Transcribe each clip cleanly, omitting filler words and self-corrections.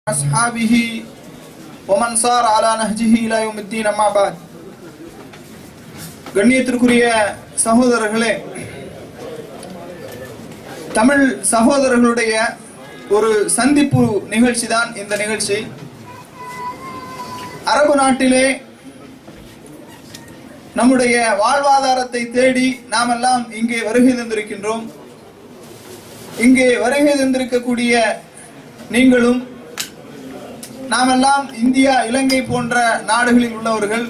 أصحابه ومن صار على نهجه إلى يوم الدين أما بعد. கண்ணியத்திற்குரிய சகோதரர்களே, தமிழ் சகோதரர்களுடைய ஒரு சந்திப்பு நிகழ்ச்சி தான் இந்த நிகழ்ச்சி. அரபு நாட்டிலே நம்முடைய வாழ்வாதாரத்தை தேடி நாம் எல்லாம் இங்கே வருகை தந்திருக்கின்றோம். இங்கே வருகை தந்திருக்கக்கூடிய நீங்களும் நாமெல்லாம் இந்தியா, இலங்கை போன்ற நாடுகளில் உள்ளவர்கள்.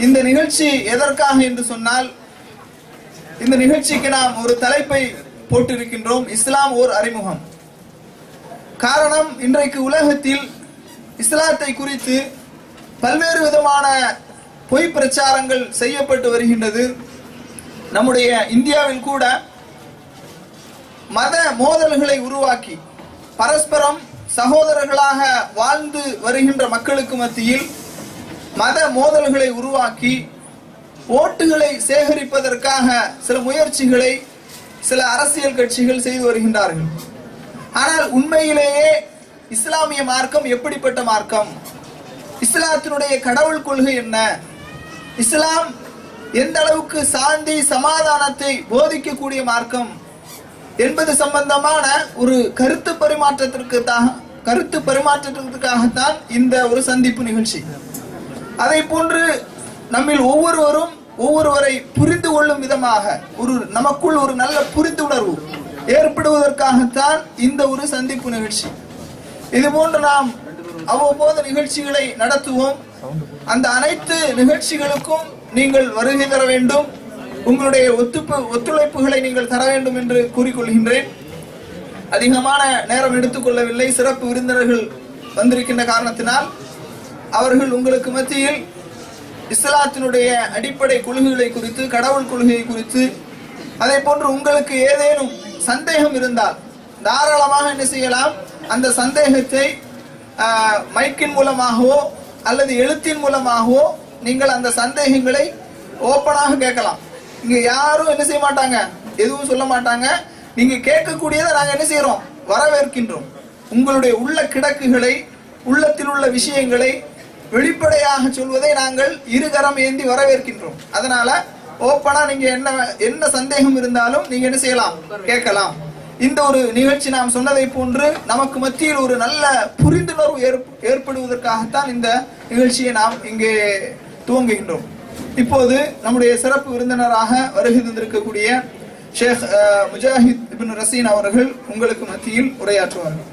இந்த நிகழ்ச்சி எதற்காக என்று சொன்னால், இந்த நிகழ்ச்சிக்கு நாம் ஒரு தலைப்பை போட்டிருக்கின்றோம், இஸ்லாம் ஓர் அறிமுகம். காரணம், இன்றைக்கு உலகத்தில் இஸ்லாத்தை குறித்து பல்வேறு விதமான பொய் பிரச்சாரங்கள் செய்யப்பட்டு வருகின்றது. நம்முடைய இந்தியாவில் கூட மத மோதல்களை உருவாக்கி பரஸ்பரம் சகோதரர்களாக வாழ்ந்து வருகின்ற மக்களுக்கு மத்தியில் மத மோதல்களை உருவாக்கி ஓட்டுகளை சேகரிப்பதற்காக சில முயற்சிகளை சில அரசியல் கட்சிகள் செய்து வருகின்றார்கள். ஆனால் உண்மையிலேயே இஸ்லாமிய மார்க்கம் எப்படிப்பட்ட மார்க்கம்? இஸ்லாத்தினுடைய கடவுள் கொள்கை என்ன? இஸ்லாம் எந்த அளவுக்கு சாந்தி சமாதானத்தை போதிக்கக்கூடிய மார்க்கம் என்பது சம்பந்தமான ஒரு கருத்து பரிமாற்றத்திற்காகத்தான் இந்த ஒரு சந்திப்பு நிகழ்ச்சி. அதை போன்று நம்மில் ஒவ்வொருவரும் ஒவ்வொருவரை புரிந்து கொள்ளும் விதமாக நமக்குள் ஒரு நல்ல புரிந்துணர்வு ஏற்படுவதற்காகத்தான் இந்த ஒரு சந்திப்பு நிகழ்ச்சி. இது போன்று நாம் அவ்வப்போது நிகழ்ச்சிகளை நடத்துவோம். அந்த அனைத்து நிகழ்ச்சிகளுக்கும் நீங்கள் வருகை தர வேண்டும், உங்களுடைய ஒத்துழைப்புகளை நீங்கள் தர வேண்டும் என்று கூறிக்கொள்கின்றேன். அதிகமான நேரம் எடுத்துக்கொள்ளவில்லை. சிறப்பு விருந்தினர்கள் வந்திருக்கின்ற காரணத்தினால் அவர்கள் உங்களுக்கு மத்தியில் இஸ்லாத்தினுடைய அடிப்படை கொள்கைகளை குறித்து, கடவுள் கொள்கையை குறித்து, அதே போன்று உங்களுக்கு ஏதேனும் சந்தேகம் இருந்தால் தாராளமாக என்ன செய்யலாம், அந்த சந்தேகத்தை மைக்கின் மூலமாகவோ அல்லது எழுத்தின் மூலமாகவோ நீங்கள் அந்த சந்தேகங்களை ஓப்பனாக கேட்கலாம். இங்க யாரும் என்ன செய்ய மாட்டாங்க, எதுவும் சொல்ல மாட்டாங்க. நீங்க கேட்கக்கூடியதை நாங்க என்ன செய்யறோம், வரவேற்கின்றோம். உங்களுடைய உள்ள கிடக்குகளை, உள்ளத்தில் உள்ள விஷயங்களை வெளிப்படையாக சொல்வதை நாங்கள் இருகரம் ஏந்தி வரவேற்கின்றோம். அதனால ஓப்பனா நீங்க என்ன சந்தேகம் இருந்தாலும் நீங்க என்ன செய்யலாம், கேட்கலாம். இந்த ஒரு நிகழ்ச்சி நாம் சொன்னதை போன்று நமக்கு மத்தியில் ஒரு நல்ல புரிந்துணர்வு ஏற்படுவதற்காகத்தான் இந்த நிகழ்ச்சியை நாம் இங்கே துவங்குகின்றோம். இப்போது நம்முடைய சிறப்பு விருந்தினராக வருகை தந்திருக்கக்கூடிய ஷேக் முஜாஹித் இப்னு ரசீன் அவர்கள் உங்களுக்கு மத்தியில் உரையாற்றுவார்கள்.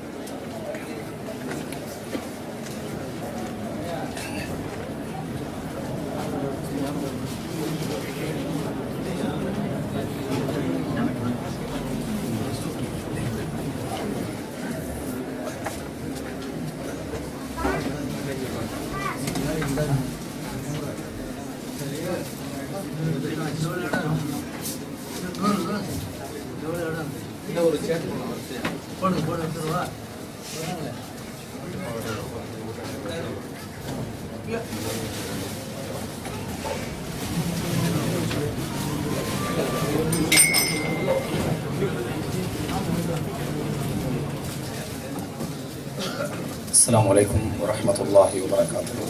அஸ்ஸலாமு அலைக்கும் வரஹ்மத்துல்லாஹி வபரகாத்துஹு.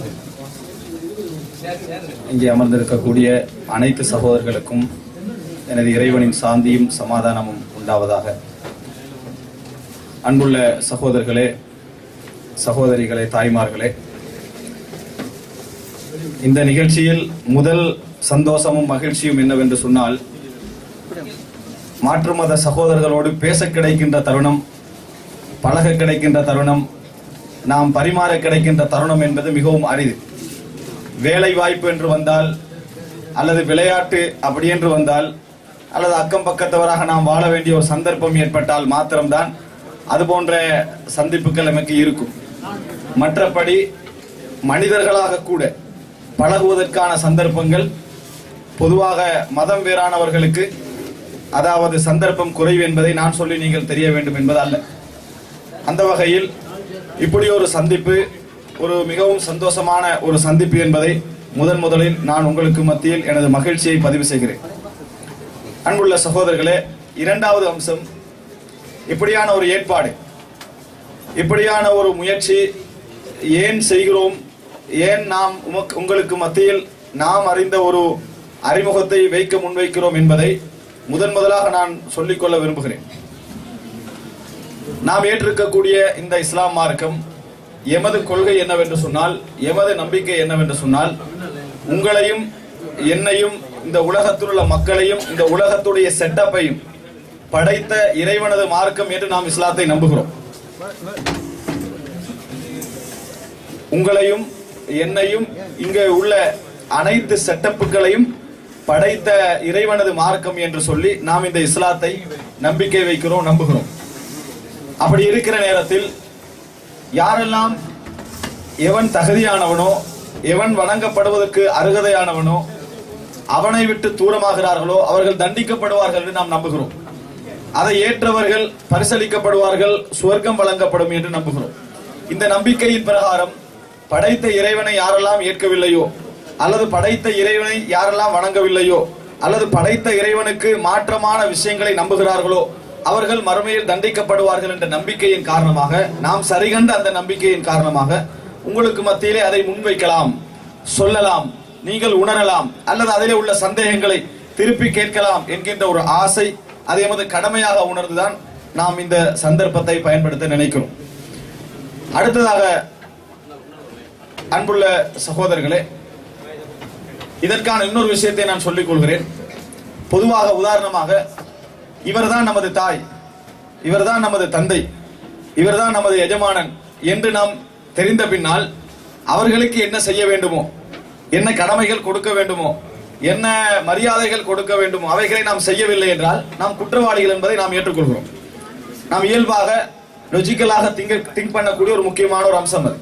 இங்கே அமர்ந்திருக்கக்கூடிய அனைத்து சகோதரர்களுக்கும் எனது இறைவனின் சாந்தியும் சமாதானமும் உண்டாவதாக. அன்புள்ள சகோதரர்களே, சகோதரிகளே, தாய்மார்களே, இந்த நிகழ்ச்சியில் முதல் சந்தோஷமும் மகிழ்ச்சியும் என்னவென்று சொன்னால், மாற்று மத சகோதரர்களோடு பேச கிடைக்கின்ற தருணம், பழக கிடைக்கின்ற தருணம், நாம் பரிமாற கிடைக்கின்ற தருணம் என்பது மிகவும் அரிது. வேலை வாய்ப்பு என்று வந்தால், அல்லது விளையாட்டு அப்படி என்று வந்தால், அல்லது அக்கம் பக்கத்தவராக நாம் வாழ வேண்டிய ஒரு சந்தர்ப்பம் ஏற்பட்டால் மாத்திரம்தான் அது போன்ற சந்திப்புகள் நமக்கு இருக்கும். மற்றபடி மனிதர்களாக கூட பழகுவதற்கான சந்தர்ப்பங்கள் பொதுவாக மதம் வேறானவர்களுக்கு அதாவது சந்தர்ப்பம் குறைவு என்பதை நான் சொல்லி நீங்கள் தெரிய வேண்டும் என்பது அல்ல. அந்த வகையில் இப்படி ஒரு சந்திப்பு ஒரு மிகவும் சந்தோஷமான ஒரு சந்திப்பு என்பதை முதலில் நான் உங்களுக்கு மத்தியில் எனது மகிழ்ச்சியை பதிவு செய்கிறேன். அன்புள்ள சகோதரர்களே, இரண்டாவது அம்சம், இப்படியான ஒரு ஏற்பாடு இப்படியான ஒரு முயற்சி ஏன் செய்கிறோம், ஏன் நாம் உங்களுக்கு மத்தியில் நாம் அறிந்த ஒரு அறிமுகத்தை வைக்க முன்வைக்கிறோம் என்பதை முதலாக நான் சொல்லிக்கொள்ள விரும்புகிறேன். நாம் ஏற்றிருக்கக்கூடிய இந்த இஸ்லாம் மார்க்கம் எமது கொள்கை என்னவென்று சொன்னால், எமது நம்பிக்கை என்னவென்று சொன்னால், உங்களையும் என்னையும் இந்த உலகத்தில் உள்ள மக்களையும் இந்த உலகத்துடைய செட்டப்பையும் படைத்த இறைவனது மார்க்கம் என்று நாம் இஸ்லாத்தை நம்புகிறோம். உங்களையும் என்னையும் இங்கே உள்ள அனைத்து செட்டப்புகளையும் படைத்த இறைவனது மார்க்கம் என்று சொல்லி நாம் இந்த இஸ்லாத்தை நம்பிக்கை வைக்கிறோம், நம்புகிறோம். அப்படி இருக்கிற நேரத்தில் யாரெல்லாம் எவன் தகுதியானவனோ, எவன் வணங்கப்படுவதற்கு அருகதையானவனோ அவனை விட்டு தூரமாகிறார்களோ அவர்கள் தண்டிக்கப்படுவார்கள் என்று நாம் நம்புகிறோம். அதை ஏற்றவர்கள் பரிசளிக்கப்படுவார்கள், சுவர்க்கம் வழங்கப்படும் என்று நம்புகிறோம். இந்த நம்பிக்கையின் பிரகாரம் படைத்த இறைவனை யாரெல்லாம் ஏற்கவில்லையோ, அல்லது படைத்த இறைவனை யாரெல்லாம் வணங்கவில்லையோ, அல்லது படைத்த இறைவனுக்கு மாற்றமான விஷயங்களை நம்புகிறார்களோ அவர்கள் மறுமையில் தண்டிக்கப்படுவார்கள் என்ற நம்பிக்கையின் காரணமாக, நாம் சரிகண்ட அந்த நம்பிக்கையின் காரணமாக உங்களுக்கு மத்தியிலே அதை முன்வைக்கலாம், சொல்லலாம், நீங்கள் உணரலாம், அல்லது அதிலே உள்ள சந்தேகங்களை திருப்பி கேட்கலாம் என்கின்ற ஒரு ஆசை, அதை எமது கடமையாக உணர்ந்துதான் நாம் இந்த சந்தர்ப்பத்தை பயன்படுத்த நினைக்கிறோம். அடுத்ததாக அன்புள்ள சகோதரர்களே, இதற்கான இன்னொரு விஷயத்தை நான் சொல்லிக் கொள்கிறேன். பொதுவாக உதாரணமாக, இவர்தான் நமது தாய், இவர்தான் நமது தந்தை, இவர்தான் நமது எஜமானன் என்று நாம் தெரிந்த பின்னால் அவர்களுக்கு என்ன செய்ய வேண்டுமோ, என்ன கடமைகள் கொடுக்க வேண்டுமோ, என்ன மரியாதைகள் கொடுக்க வேண்டுமோ அவைகளை நாம் செய்யவில்லை என்றால் நாம் குற்றவாளிகள் என்பதை நாம் ஏற்றுக்கொள்கிறோம். நாம் இயல்பாக லாஜிக்கலாக திங்க் பண்ணக்கூடிய ஒரு முக்கியமான ஒரு அம்சம் அது.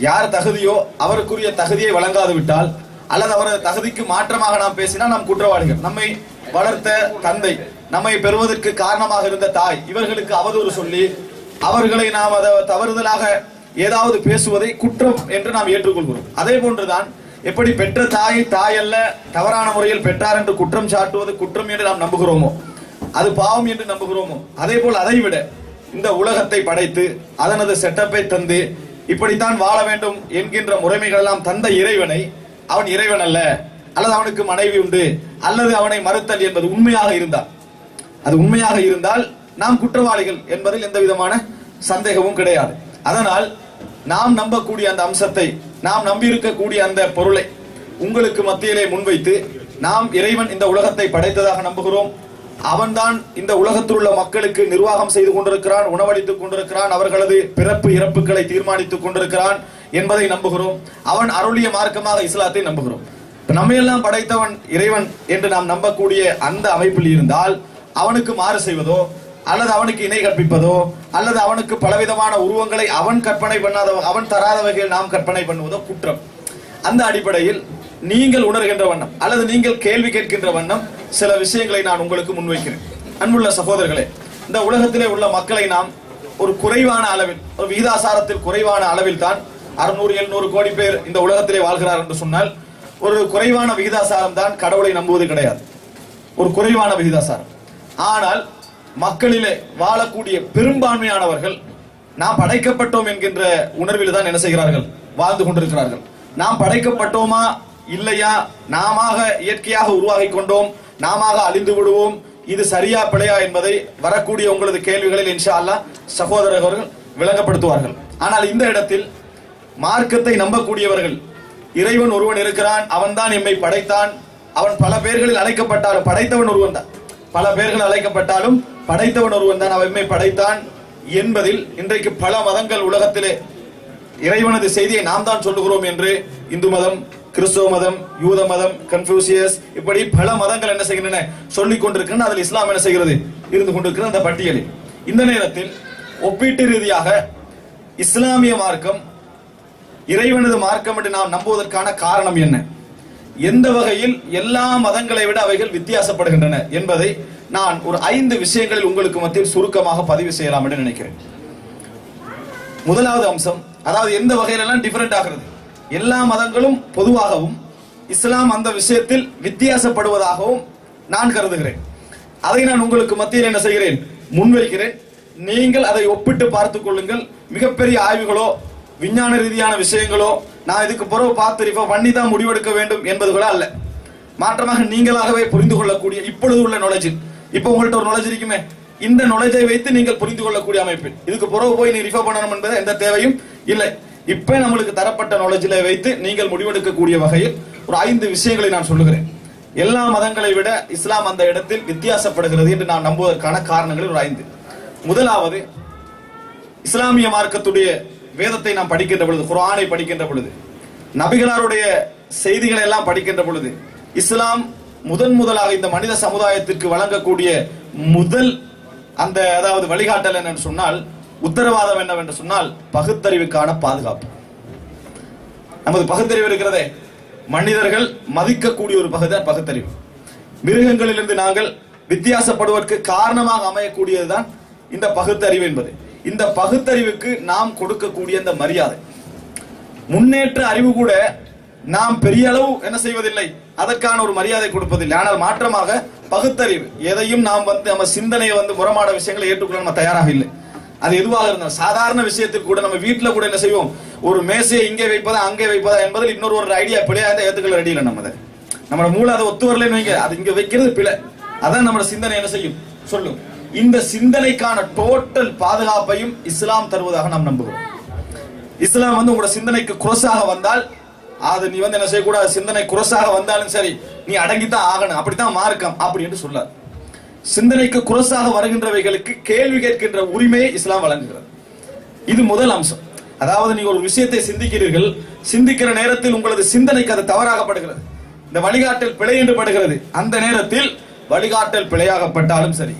யார் தகுதியோ அவருக்குரிய தகுதியை வழங்காது விட்டால், அல்லது அவரது தகுதிக்கு மாற்றமாக நாம் பேசினால் நாம் குற்றவாளிகள். நம்மை வளர்த்த தந்தை, நம்மை பெறுவதற்கு காரணமாக இருந்த தாய், இவர்களுக்கு அவதூறு சொல்லி அவர்களை நாம் தவறுதலாக ஏதாவது பேசுவதை குற்றம் என்று நாம் ஏற்றுக்கொள்கிறோம். அதே போன்றுதான் எப்படி பெற்ற தாயை தாய் அல்ல தவறான முறையில் பெற்றார் என்று குற்றம் சாட்டுவது குற்றம் என்று நாம் நம்புகிறோமோ, அது பாவம் என்று நம்புகிறோமோ, அதே போல் அதை விட இந்த உலகத்தை படைத்து அதனது செட்டப்பை தந்து இப்படித்தான் வாழ வேண்டும் என்கின்ற முறைமைகள் எல்லாம் தந்த இறைவனை அவன் இறைவன் அல்ல, அல்லது அவனுக்கு மனைவி உண்டு, அல்லது அவனை மறுத்தல் என்பது உண்மையாக இருந்தால், அது உண்மையாக இருந்தால் நாம் குற்றவாளிகள் என்பதில் எந்த விதமான சந்தேகமும் கிடையாது. அதனால் நாம் நம்பக்கூடிய அந்த அம்சத்தை, நாம் நம்பியிருக்கக்கூடிய அந்த பொருளை உங்களுக்கு மத்தியிலே முன்வைத்து, நாம் இறைவன் இந்த உலகத்தை படைத்ததாக நம்புகிறோம், அவன்தான் இந்த உலகத்தில் உள்ள மக்களுக்கு நிர்வாகம் செய்து கொண்டிருக்கிறான், உணவளித்துக் கொண்டிருக்கிறான், அவர்களது பிறப்பு இறப்புகளை தீர்மானித்துக் கொண்டிருக்கிறான் என்பதை நம்புகிறோம். அவன் அருளிய மார்க்கமாக இஸ்லாத்தை நம்புகிறோம். நம்மையெல்லாம் படைத்தவன் இறைவன் என்று நாம் நம்பக்கூடிய அந்த அமைப்பில் இருந்தால் அவனுக்கு மாறு செய்வதோ, அல்லது அவனுக்கு இணை கற்பிப்பதோ, அல்லது அவனுக்கு பலவிதமான உருவங்களை அவன் கற்பனை பண்ணாத, அவன் தராத வகையில் நாம் கற்பனை பண்ணுவதோ குற்றம். அந்த அடிப்படையில் நீங்கள் உணர்கின்ற வண்ணம், அல்லது நீங்கள் கேள்வி கேட்கின்ற வண்ணம் சில விஷயங்களை நான் உங்களுக்கு முன்வைக்கிறேன். அன்புள்ள சகோதரர்களே, இந்த உலகத்திலே உள்ள மக்களை நாம் ஒரு குறைவான அளவில், ஒரு விகிதாசாரத்தில் குறைவான அளவில் தான் 600-700 கோடி பேர் இந்த உலகத்திலே வாழ்கிறார் என்று சொன்னால், ஒரு குறைவான விகிதாசாரம் தான் கடவுளை நம்புவது கிடையாது, ஒரு குறைவான விகிதாசாரம். ஆனால் மக்களிலே வாழக்கூடிய பெரும்பான்மையானவர்கள் நாம் படைக்கப்பட்டோம் என்கின்ற உணர்வில் தான் என்ன செய்கிறார்கள், வாழ்ந்து கொண்டிருக்கிறார்கள். நாம் படைக்கப்பட்டோமா இல்லையா, நாம இயற்கையாக உருவாகி கொண்டோம், நாம அழிந்து விடுவோம், இது சரியா பிழையா என்பதை வரக்கூடிய உங்களது கேள்விகளில் இன்ஷா அல்லாஹ் சகோதரர்கள் விளங்கப்படுத்துவார்கள். ஆனால் இந்த இடத்தில் மார்க்கத்தை நம்பக்கூடியவர்கள், இறைவன் ஒருவன் இருக்கிறான், அவன் தான் எம்மை படைத்தான், அவன் பல பேர்களில் அழைக்கப்பட்டாலும் படைத்தவன் ஒருவன் தான், பல பேர்கள் அழைக்கப்பட்டாலும் படைத்தவன் ஒருவன் தான், அவன் எம்மை படைத்தான் என்பதில் இன்றைக்கு பல மதங்கள் உலகத்திலே இறைவனது செய்தியை நாம் தான் சொல்லுகிறோம் என்று இந்து மதம், கிறிஸ்தவ மதம், யூத மதம், கன்ஃபியூசியஸ், இப்படி பல மதங்கள் என்ன செய்கின்றன சொல்லிக் கொண்டிருக்கின்றன. அதில் இஸ்லாம் என்ன செய்கிறது, இருந்து கொண்டிருக்கிற அந்த பட்டியலில். இந்த நேரத்தில் ஒப்பீட்டு ரீதியாக இஸ்லாமிய மார்க்கம் இறைவனது மார்க்கம் என்று நாம் நம்புவதற்கான காரணம் என்ன, எந்த வகையில் எல்லா மதங்களை விட அவைகள் வித்தியாசப்படுகின்றன என்பதை நான் ஒரு 5 விஷயங்களில் உங்களுக்கு மத்தியில் சுருக்கமாக பதிவு செய்யலாம் என்று நினைக்கிறேன். முதலாவது அம்சம், அதாவது எந்த வகையிலெல்லாம் டிஃபரெண்ட் ஆகிறது, எல்லா மதங்களும் பொதுவாகவும் இஸ்லாம் அந்த விஷயத்தில் வித்தியாசப்படுவதாகவும் நான் கருதுகிறேன். அதை நான் உங்களுக்கு மத்தியில் என்ன செய்கிறேன், முன்வைக்கிறேன். நீங்கள் அதை ஒப்பிட்டு பார்த்துக் கொள்ளுங்கள். மிகப்பெரிய ஆய்வுகளோ விஞ்ஞான ரீதியான விஷயங்களோ நான் இதுக்கு பிறகு பார்த்து ரிஃபர் பண்ணி தான் முடிவெடுக்க வேண்டும் என்பது கூட அல்ல. மாற்றமாக நீங்களாகவே புரிந்து கொள்ளக்கூடிய இப்பொழுது உள்ள நாலேஜ், இப்போ உங்கள்ட்ட ஒரு நாலேஜ் இருக்குமே, இந்த நாலேஜை வைத்து நீங்கள் புரிந்து கொள்ளக்கூடிய அமைப்பில் இதுக்கு பிறகு போய் நீ ரிஃபர் பண்ணணும் என்பது எந்த தேவையும் இல்லை. இப்ப நம்மளுக்கு தரப்பட்ட நாலேஜில் வைத்து நீங்கள் முடிவெடுக்கக்கூடிய வகையில் ஒரு 5 விஷயங்களை நான் சொல்லுகிறேன். எல்லா மதங்களை விட இஸ்லாம் அந்த இடத்தில் வித்தியாசப்படுகிறது என்று நான் நம்புவதற்கான காரணங்கள் ஒரு 5. முதலாவது, இஸ்லாமிய மார்க்கத்துடைய வேதத்தை நாம் படிக்கின்ற பொழுது, குர்ஆனை படிக்கின்ற பொழுது, நபிகளாருடைய செய்திகளை எல்லாம் படிக்கின்ற பொழுது, இஸ்லாம் முதலாக இந்த மனித சமுதாயத்திற்கு வழங்கக்கூடிய முதல் அந்த அதாவது வழிகாட்டல் என்னன்னு சொன்னால், உத்தரவாதம் என்னவென்று சொன்னால் பகுத்தறிவுக்கான பாதுகாப்பு. நமது பகுத்தறிவு இருக்கிறதே, மனிதர்கள் மதிக்கக்கூடிய ஒரு பகுத்தறிவு. மிருகங்களிலிருந்து நாங்கள் வித்தியாசப்படுவதற்கு காரணமாக அமையக்கூடியதுதான் இந்த பகுத்தறிவு என்பது. இந்த பகுத்தறிவுக்கு நாம் கொடுக்கக்கூடிய இந்த மரியாதை, முன்னேற்ற அறிவு கூட நாம் பெரிய அளவு என்ன செய்வதில்லை, அதற்கான ஒரு மரியாதை கொடுப்பதில்லை. ஆனால் மாற்றமாக பகுத்தறிவு, எதையும் நாம் நம்ம சிந்தனையை முரமாட விஷயங்களை ஏற்றுக்கொள்ள நம்ம தயாராக இல்லை. அது எதுவாக இருந்தால், சாதாரண விஷயத்தில் கூட நம்ம வீட்டில் கூட என்ன செய்வோம், ஒரு மேசையை இங்கே வைப்பதா அங்கே வைப்பதா என்பதில் இன்னொரு ஒரு ஐடியா பிழையா ஏற்றுக்கொள்ள ரெடி இல்லை. நம்ம மூளை அதை ஒத்து வரலன்னு வைங்க, அது இங்க வைக்கிறது பிழை. அதான் நம்ம சிந்தனை என்ன செய்யும் சொல்லும். இந்த சிந்தனைக்கான டோட்டல் பாதுகாப்பையும் இஸ்லாம் தருவதாக நாம் நம்புகிறோம். இஸ்லாம் உங்களோட சிந்தனைக்கு குரோஸாக வந்தால் அது நீ என்ன செய்யக்கூடாது, சிந்தனை குரோஸாக வந்தாலும் சரி நீ அடங்கித்தான் ஆகணும், அப்படித்தான் மார்க்கம் அப்படி என்று சொல்லாது. சிந்தனைக்கு குரோஸாக வருகின்றவைகளுக்கு கேள்வி கேட்கின்ற உரிமையை இஸ்லாம் வழங்குகிறது. இது முதல் அம்சம். அதாவது நீங்க ஒரு விஷயத்தை சிந்திக்கிறீர்கள், சிந்திக்கிற நேரத்தில் உங்களது சிந்தனைக்கு அது தவறாகப்படுகிறது, இந்த வழிகாட்டல் பிழை என்று படுகிறது. அந்த நேரத்தில் வழிகாட்டல் பிழையாகப்பட்டாலும் சரி,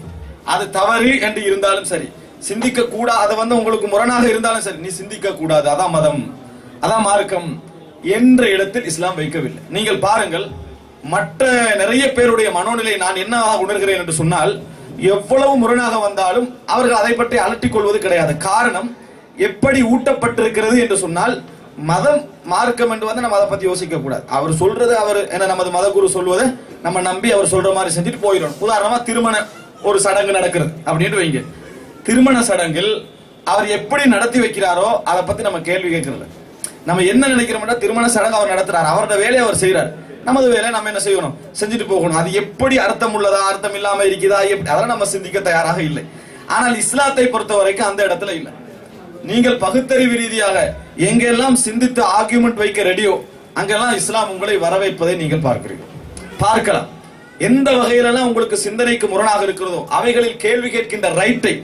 அது தவறு என்று இருந்தாலும் சரி, சிந்திக்க கூடாது, அது உங்களுக்கு முரணாக இருந்தாலும் சரி, நீ சிந்திக்க கூடாது, அதான் மதம், அதான் மார்க்கம் என்ற இடத்தில் இஸ்லாம் வைக்கவில்லை. நீங்கள் பாருங்கள், மற்ற நிறைய பேருடைய மனோநிலை நான் என்ன உணர்கிறேன் என்று சொன்னால், எவ்வளவு முரணாக வந்தாலும் அவர்கள் அதை பற்றி அலட்டிக் கொள்வது கிடையாது. காரணம், எப்படி ஊட்டப்பட்டிருக்கிறது என்று சொன்னால், மதம் மார்க்கம் என்று நம்ம அதை பத்தி யோசிக்க கூடாது. அவர் சொல்றது, அவர் என்ன நமது மதகுரு சொல்வதை நம்ம நம்பி அவர் சொல்ற மாதிரி செஞ்சுட்டு போயிடணும். உதாரணமா திருமண ஒரு சடங்கு நடக்கிறது அப்படின்னு வைங்க. திருமண சடங்கில் அவர் எப்படி நடத்தி வைக்கிறாரோ அதை பத்தி நம்ம கேள்வி கேட்கறது. நம்ம என்ன நினைக்கிறோம்னா, திருமண சடங்கு அவர் நடத்துறாரு, அவரோட வேலையை அவர் செய்யறாரு, நமது வேலை நம்ம என்ன செய்யணும், செஞ்சுட்டு போகணும். அது எப்படி அர்த்தம் உள்ளதா அர்த்தம் இல்லாம இருக்குதா அதெல்லாம் நம்ம சிந்திக்க தயாராக இல்லை. ஆனால் இஸ்லாத்தை பொறுத்த வரைக்கும் அந்த இடத்துல இல்லை. நீங்கள் பகுத்தறிவு ரீதியாக எங்கெல்லாம் சிந்தித்து ஆர்கியூமெண்ட் வைக்க ரெடியோ அங்கெல்லாம் இஸ்லாம் உங்களை வரவேற்பதை நீங்கள் பார்க்கலாம். எந்த வகையிலெல்லாம் உங்களுக்கு சிந்தனைக்கு முரணாக இருக்கிறதோ அவைகளில் கேள்வி கேட்கின்ற ரைட்டை,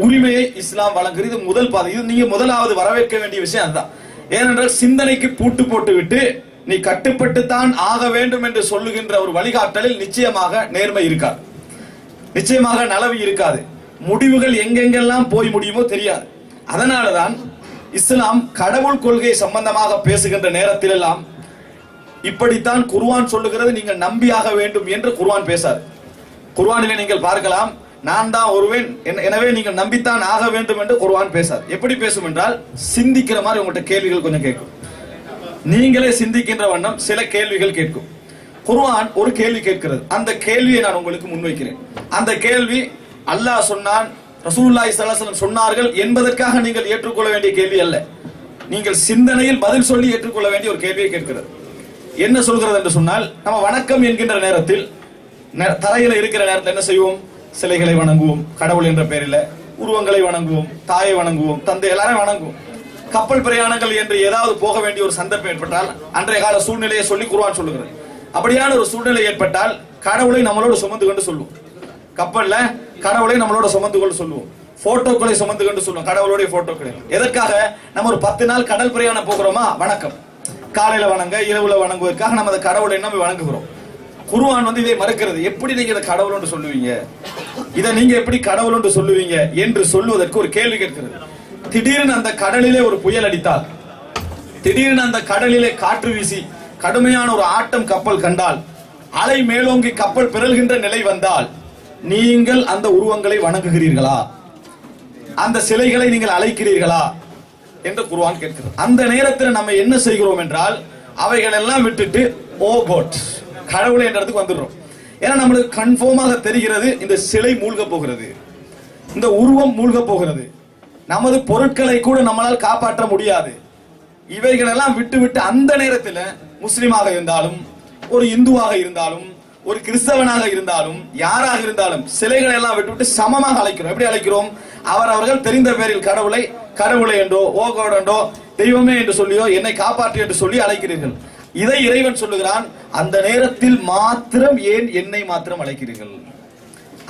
உரிமையை இஸ்லாம் வழங்குகிறது. முதல் பாதை. இது நீங்க முதலாவது வரவேற்க வேண்டிய விஷயம் அதுதான். ஏனென்றால் சிந்தனைக்கு பூட்டு போட்டு விட்டு நீ கட்டுப்பட்டுத்தான் ஆக வேண்டும் என்று சொல்லுகின்ற ஒரு வழிகாட்டலில் நிச்சயமாக நேர்மை இருக்காது, நிச்சயமாக நலவு இருக்காது. முடிவுகள் எங்கெங்கெல்லாம் போய் முடியுமோ தெரியாது. அதனாலதான் இஸ்லாம் கடவுள் கொள்கை சம்பந்தமாக பேசுகின்ற நேரத்தில் எல்லாம் இப்படித்தான் குர்ஆன் சொல்லுகிறது, நீங்கள் நம்பியாக வேண்டும் என்று குர்ஆன் பேசாது. குர்ஆனிலே நீங்கள் பார்க்கலாம், நான் தான் ஒருவன் எனவே நீங்கள் நம்பித்தான் ஆக வேண்டும் என்று குர்ஆன் பேசாது. எப்படி பேசும் என்றால், சிந்திக்கிற மாதிரி உங்கள்கிட்ட கேள்விகள் கொஞ்சம் கேட்கும், நீங்களே சிந்திக்கின்ற வண்ணம் சில கேள்விகள் கேட்கும். குர்ஆன் ஒரு கேள்வி கேட்கிறது, அந்த கேள்வியை நான் உங்களுக்கு முன்வைக்கிறேன். அந்த கேள்வி அல்லாஹ் சொன்னான், ரசூலுல்லாஹி ஸல்லல்லாஹு அலைஹி வஸல்லம் சொன்னார்கள் என்பதற்காக நீங்கள் ஏற்றுக்கொள்ள வேண்டிய கேள்வி அல்ல. நீங்கள் சிந்தனையில் பதில் சொல்லி ஏற்றுக்கொள்ள வேண்டிய ஒரு கேள்வியை கேட்கிறது. என்ன சொல்கிறது என்று சொன்னால், நம்ம வணக்கம் என்கின்ற நேரத்தில் தரையில இருக்கிற நேரத்தில் என்ன செய்வோம், சிலைகளை வணங்குவோம், கடவுள் என்ற பெயரில் உருவங்களை வணங்குவோம், தாயை வணங்குவோம், தந்தை எல்லாரையும் வணங்குவோம். கப்பல் பிரயாணங்கள் என்று ஏதாவது போக வேண்டிய ஒரு சந்தர்ப்பம் ஏற்பட்டால் அன்றைய கால சூழ்நிலையை சொல்லி குர்ஆன் சொல்லுகிறது. அப்படியான ஒரு சூழ்நிலை ஏற்பட்டால் கடவுளை நம்மளோட சுமந்து கொண்டு சொல்லுவோம். கப்பல்ல கடவுளை நம்மளோட சுமந்து கொண்டு சொல்லுவோம். போட்டோக்களை சுமந்து கொண்டு சொல்லுவோம், கடவுளுடைய போட்டோக்களை. எதற்காக? நம்ம ஒரு 10 நாள் கடல் பிரயாணம் போகிறோமா, வணக்கம், காலையில வணங்க இரவுல வணங்குவதற்காக நம்ம அந்த கடவுளை நம்ம வணங்குகிறோம். குர்ஆன் இதை மறுக்கிறது. எப்படி நீங்க இதை கடவுள் என்று சொல்லுவீங்க, இதை நீங்க எப்படி கடவுள் என்று சொல்லுவீங்க என்று சொல்லுவதற்கு ஒரு கேள்வி கேட்கிறது. திடீர்னு அந்த கடலிலே ஒரு புயல் அடித்தால், திடீர்னு அந்த கடலிலே காற்று வீசி கடுமையான ஒரு ஆட்டம் கப்பல் கண்டால், அலை மேலோங்கி கப்பல் பிறழ்கின்ற நிலை வந்தால், நீங்கள் அந்த உருவங்களை வணங்குகிறீர்களா, அந்த சிலைகளை நீங்கள் அழைக்கிறீர்களா என்று குர்ஆன் கேட்கிறது. அந்த நேரத்தில் நம்ம என்ன செய்கிறோம் என்றால், அவைகள் எல்லாம் விட்டுட்டு ஓ காட் கடவுளை என்றதுக்கு வந்துடுறோம். ஏன்னா நம்மளுக்கு கன்ஃபார்மாக தெரிகிறது இந்த சிலை மூழ்க போகிறது, இந்த உருவம் மூழ்க போகிறது. நமது பொருட்களை கூட நம்மளால் காப்பாற்ற முடியாது. இவைகளெல்லாம் விட்டு அந்த நேரத்தில் முஸ்லிமாக இருந்தாலும், ஒரு இந்துவாக இருந்தாலும், ஒரு கிறிஸ்தவனாக இருந்தாலும், யாராக இருந்தாலும் சிலைகளை எல்லாம் விட்டு சமமாக அழைக்கிறோம். எப்படி அழைக்கிறோம்? அவர்கள் தெரிந்த பேரில் கடவுளை என்றோ, ஓகோட் என்றோ, தெய்வமே என்று சொல்லியோ, என்னை காப்பாற்று என்று சொல்லி அழைக்கிறீர்கள். இதை இறைவன் சொல்லுகிறான், அந்த நேரத்தில் மாத்திரம் ஏன் என்னை மாத்திரம் அழைக்கிறீர்கள்?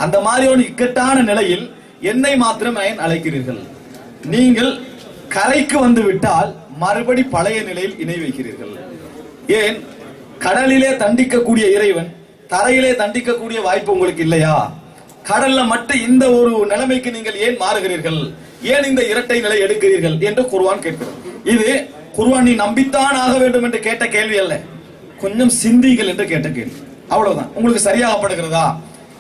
அந்த மாதிரி ஒரு இக்கட்டான நிலையில் என்னை மாத்திரம் ஏன் அழைக்கிறீர்கள்? நீங்கள் கரைக்கு வந்து விட்டால் மறுபடி பழைய நிலையில் இணை வைக்கிறீர்கள். ஏன்? கடலிலே தண்டிக்கக்கூடிய இறைவன் தரையிலே தண்டிக்கக்கூடிய வாய்ப்பு உங்களுக்கு இல்லையா? கடல்ல மட்டும் இந்த ஒரு நிலைமைக்கு நீங்கள் ஏன் மாறுகிறீர்கள்? ஏன் இந்த இரட்டை நிலை எடுக்கிறீர்கள் என்று குர்ஆன் கேட்கிறது. இது குர்ஆன் நீ நம்பித்தான் ஆக வேண்டும் என்று கேட்ட கேள்வி அல்ல, கொஞ்சம் சிந்திகள் என்று கேட்ட கேள்வி. அவ்வளவுதான். உங்களுக்கு சரியாகப்படுகிறதா?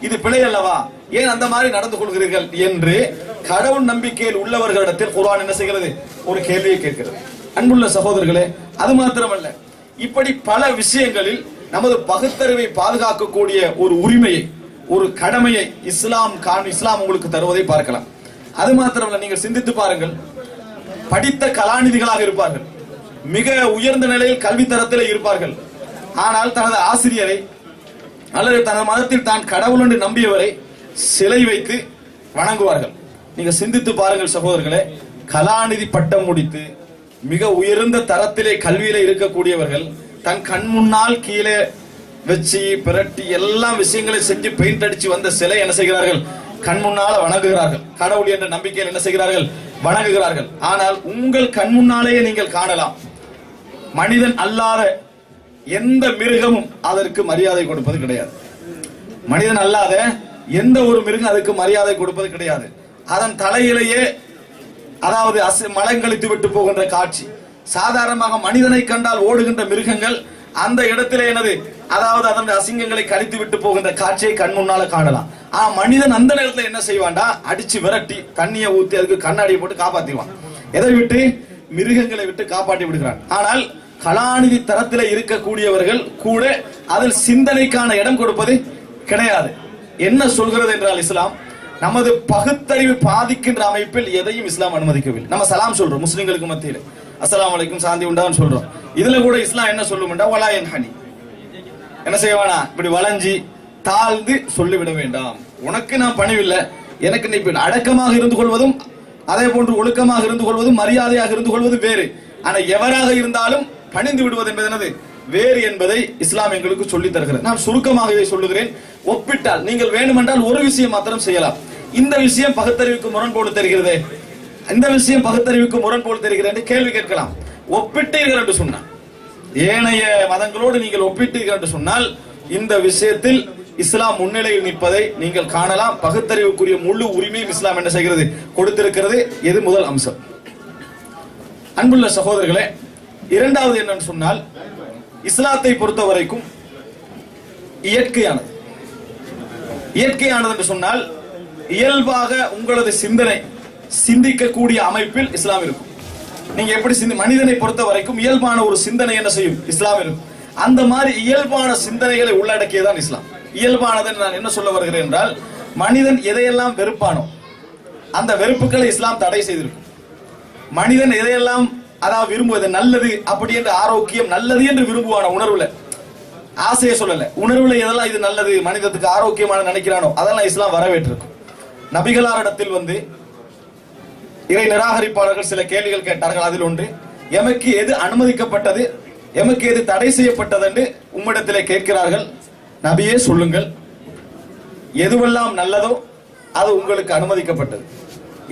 இது பிழை அல்லவா? ஏன் அந்த மாதிரி நடந்து கொள்கிறீர்கள் என்று கடவுள் நம்பிக்கையில் உள்ளவர்களிடத்தில் குர்ஆன் என்ன செய்கிறது? ஒரு கேள்வியை கேட்கிறது. அன்புள்ள சகோதரர்களே, அது மாத்திரமல்ல, இப்படி பல விஷயங்களில் நமது பகுத்தறிவை பாதுகாக்கக்கூடிய ஒரு உரிமையை, ஒரு கடமையை இஸ்லாம் உங்களுக்கு தருவதை பார்க்கலாம். அது மாத்திரமல்ல, நீங்கள் சிந்தித்து பாருங்கள். படித்த கலாநிதிகளாக இருப்பார்கள், மிக உயர்ந்த நிலையில் கல்வி தரத்தில் இருப்பார்கள். ஆனால் தனது ஆசிரியரை அல்லது தனது மதத்தில் தான் கடவுள் என்று நம்பியவரை சிலை வைத்து வணங்குவார்கள். நீங்க சிந்தித்து பாருங்கள் சகோதரர்களே, கலாநிதி பட்டம் முடித்து மிக உயர்ந்த தரத்திலே கல்வியில இருக்கக்கூடியவர்கள் தன் கண் முன்னால் கீழே வச்சு பிரட்டி எல்லா விஷயங்களை செஞ்சு பெயிண்ட் அடிச்சு வந்த சிலை என்ன செய்கிறார்கள்? கண் முன்னால வணங்குகிறார்கள். கடவுள் என்ற நம்பிக்கையில் என்ன செய்கிறார்கள்? வணங்குகிறார்கள். ஆனால் உங்கள் கண் முன்னாலேயே நீங்கள் காணலாம், மனிதன் அல்லாத எந்த மிருகமும் அதற்கு மரியாதை கொடுப்பது கிடையாது. மனிதன் அல்லாத எந்த ஒரு மிருகம் அதுக்கு மரியாதை கொடுப்பது கிடையாது. அதன் தலையிலேயே அதாவது மலங்கழித்து விட்டு போகின்ற காட்சி. சாதாரணமாக மனிதனை கண்டால் ஓடுகின்ற மிருகங்கள் அந்த இடத்திலே என்னது, அதாவது அதனுடைய அசிங்கங்களை கழித்து விட்டு போகின்ற காட்சியை கண் முன்னால காணலாம். மனிதன் அந்த நேரத்தில் என்ன செய்வான்டா? அடிச்சு விரட்டி தண்ணியை ஊத்தி அதுக்கு கண்ணாடியை போட்டு காப்பாத்திடுவான். எதை விட்டு? மிருகங்களை விட்டு காப்பாற்றி விடுகிறான். ஆனால் கலாநிதி தரத்தில் இருக்கக்கூடியவர்கள் கூட அதில் சிந்தனைக்கான இடம் கொடுப்பது கிடையாது. என்ன சொல்கிறது என்றால் இஸ்லாம் நமது பகுத்தறிவு பாதிக்கின்ற அமைப்பில் எதையும் இஸ்லாம் அனுமதிக்கவில்லை. நம்ம சலாம் சொல்றோம் முஸ்லிம்களுக்கு மத்தியில், அஸ்ஸலாமு அலைக்கும் சாந்தி உண்டான்னு சொல்றோம். இதுல கூட இஸ்லாம் என்ன சொல்லும்டா, வலா யன்ஹனி, என்ன செய்வானா? இப்படி வளைஞ்சி தாழ்ந்து சொல்லிவிட வேண்டாம். உனக்கு நான் பணிவில்லை, எனக்கு நீ அடக்கமாக இருந்து கொள்வதும் அதே போன்று ஒழுக்கமாக இருந்து கொள்வதும் மரியாதையாக இருந்து கொள்வது வேறு. ஆனா எவராக இருந்தாலும் பணிந்து விடுவது என்பது என்னது? வேறு என்பதை இஸ்லாம் எங்களுக்கு சொல்லி தருகிறது. நான் சுருக்கமாக இதை சொல்லுகிறேன். ஒப்பிட்டால் நீங்கள் வேண்டுமென்றால் ஒரு விஷயம் மாத்திரம் செய்யலாம். இந்த விஷயம் பகுத்தறிவுக்கு முரண்போடு தெரிகிறது, இந்த விஷயம் பகுத்தறிவுக்கு முரண்போடு தெரிகிறது என்று கேள்வி கேட்கலாம். ஒப்பிட்டீர்கள் என்று சொன்னால், ஏனைய மதங்களோடு நீங்கள் ஒப்பிட்டீர்கள் என்று சொன்னால் இந்த விஷயத்தில் இஸ்லாம் முன்னிலையில் நிற்பதை நீங்கள் காணலாம். பகுத்தறிவுக்குரிய முழு உரிமையும் இஸ்லாம் என்ன செய்கிறது? கொடுத்திருக்கிறது. இது முதல் அம்சம். அன்புள்ள சகோதரர்களே, இரண்டாவது என்னன்னு சொன்னால், இஸ்லாத்தை பொறுத்த வரைக்கும் இயற்கையானது. இயற்கையானது என்று சொன்னால் இயல்பாக உங்களது சிந்தனை சிந்திக்கக்கூடிய அமைப்பில் இஸ்லாம் இருக்கும். நீங்க எப்படி மனிதனை பொறுத்த வரைக்கும் இயல்பான ஒரு சிந்தனை என்ன செய்யும்? இஸ்லாம் இருக்கும். அந்த மாதிரி இயல்பான சிந்தனைகளை உள்ளடக்கியதான் இஸ்லாம். இயல்பானது நான் என்ன சொல்ல வருகிறேன் என்றால், மனிதன் எதையெல்லாம் வெறுப்பானோ அந்த வெறுப்புகளை இஸ்லாம் தடை செய்திருக்கும். மனிதன் எதையெல்லாம் அதாவது விரும்புவது நல்லது அப்படி என்று ஆரோக்கியம் நல்லது என்று விரும்புவான உணர்வுல, ஆசையை சொல்லல, உணர்வுல எதெல்லாம் இது நல்லது மனிதத்துக்கு ஆரோக்கியமான நினைக்கிறானோ அதெல்லாம் இஸ்லாம் வரவேற்றிருக்கும். நபிகளாரிடத்தில் வந்து இறை நிராகரிப்பாளர்கள் சில கேள்விகள் கேட்டார்கள். அதில் ஒன்று, எமக்கு எது அனுமதிக்கப்பட்டது, எமக்கு எது தடை செய்யப்பட்டது என்று உம்மிடத்திலே கேட்கிறார்கள். நபியே சொல்லுங்கள், எதுவெல்லாம் நல்லதோ அது உங்களுக்கு அனுமதிக்கப்பட்டது,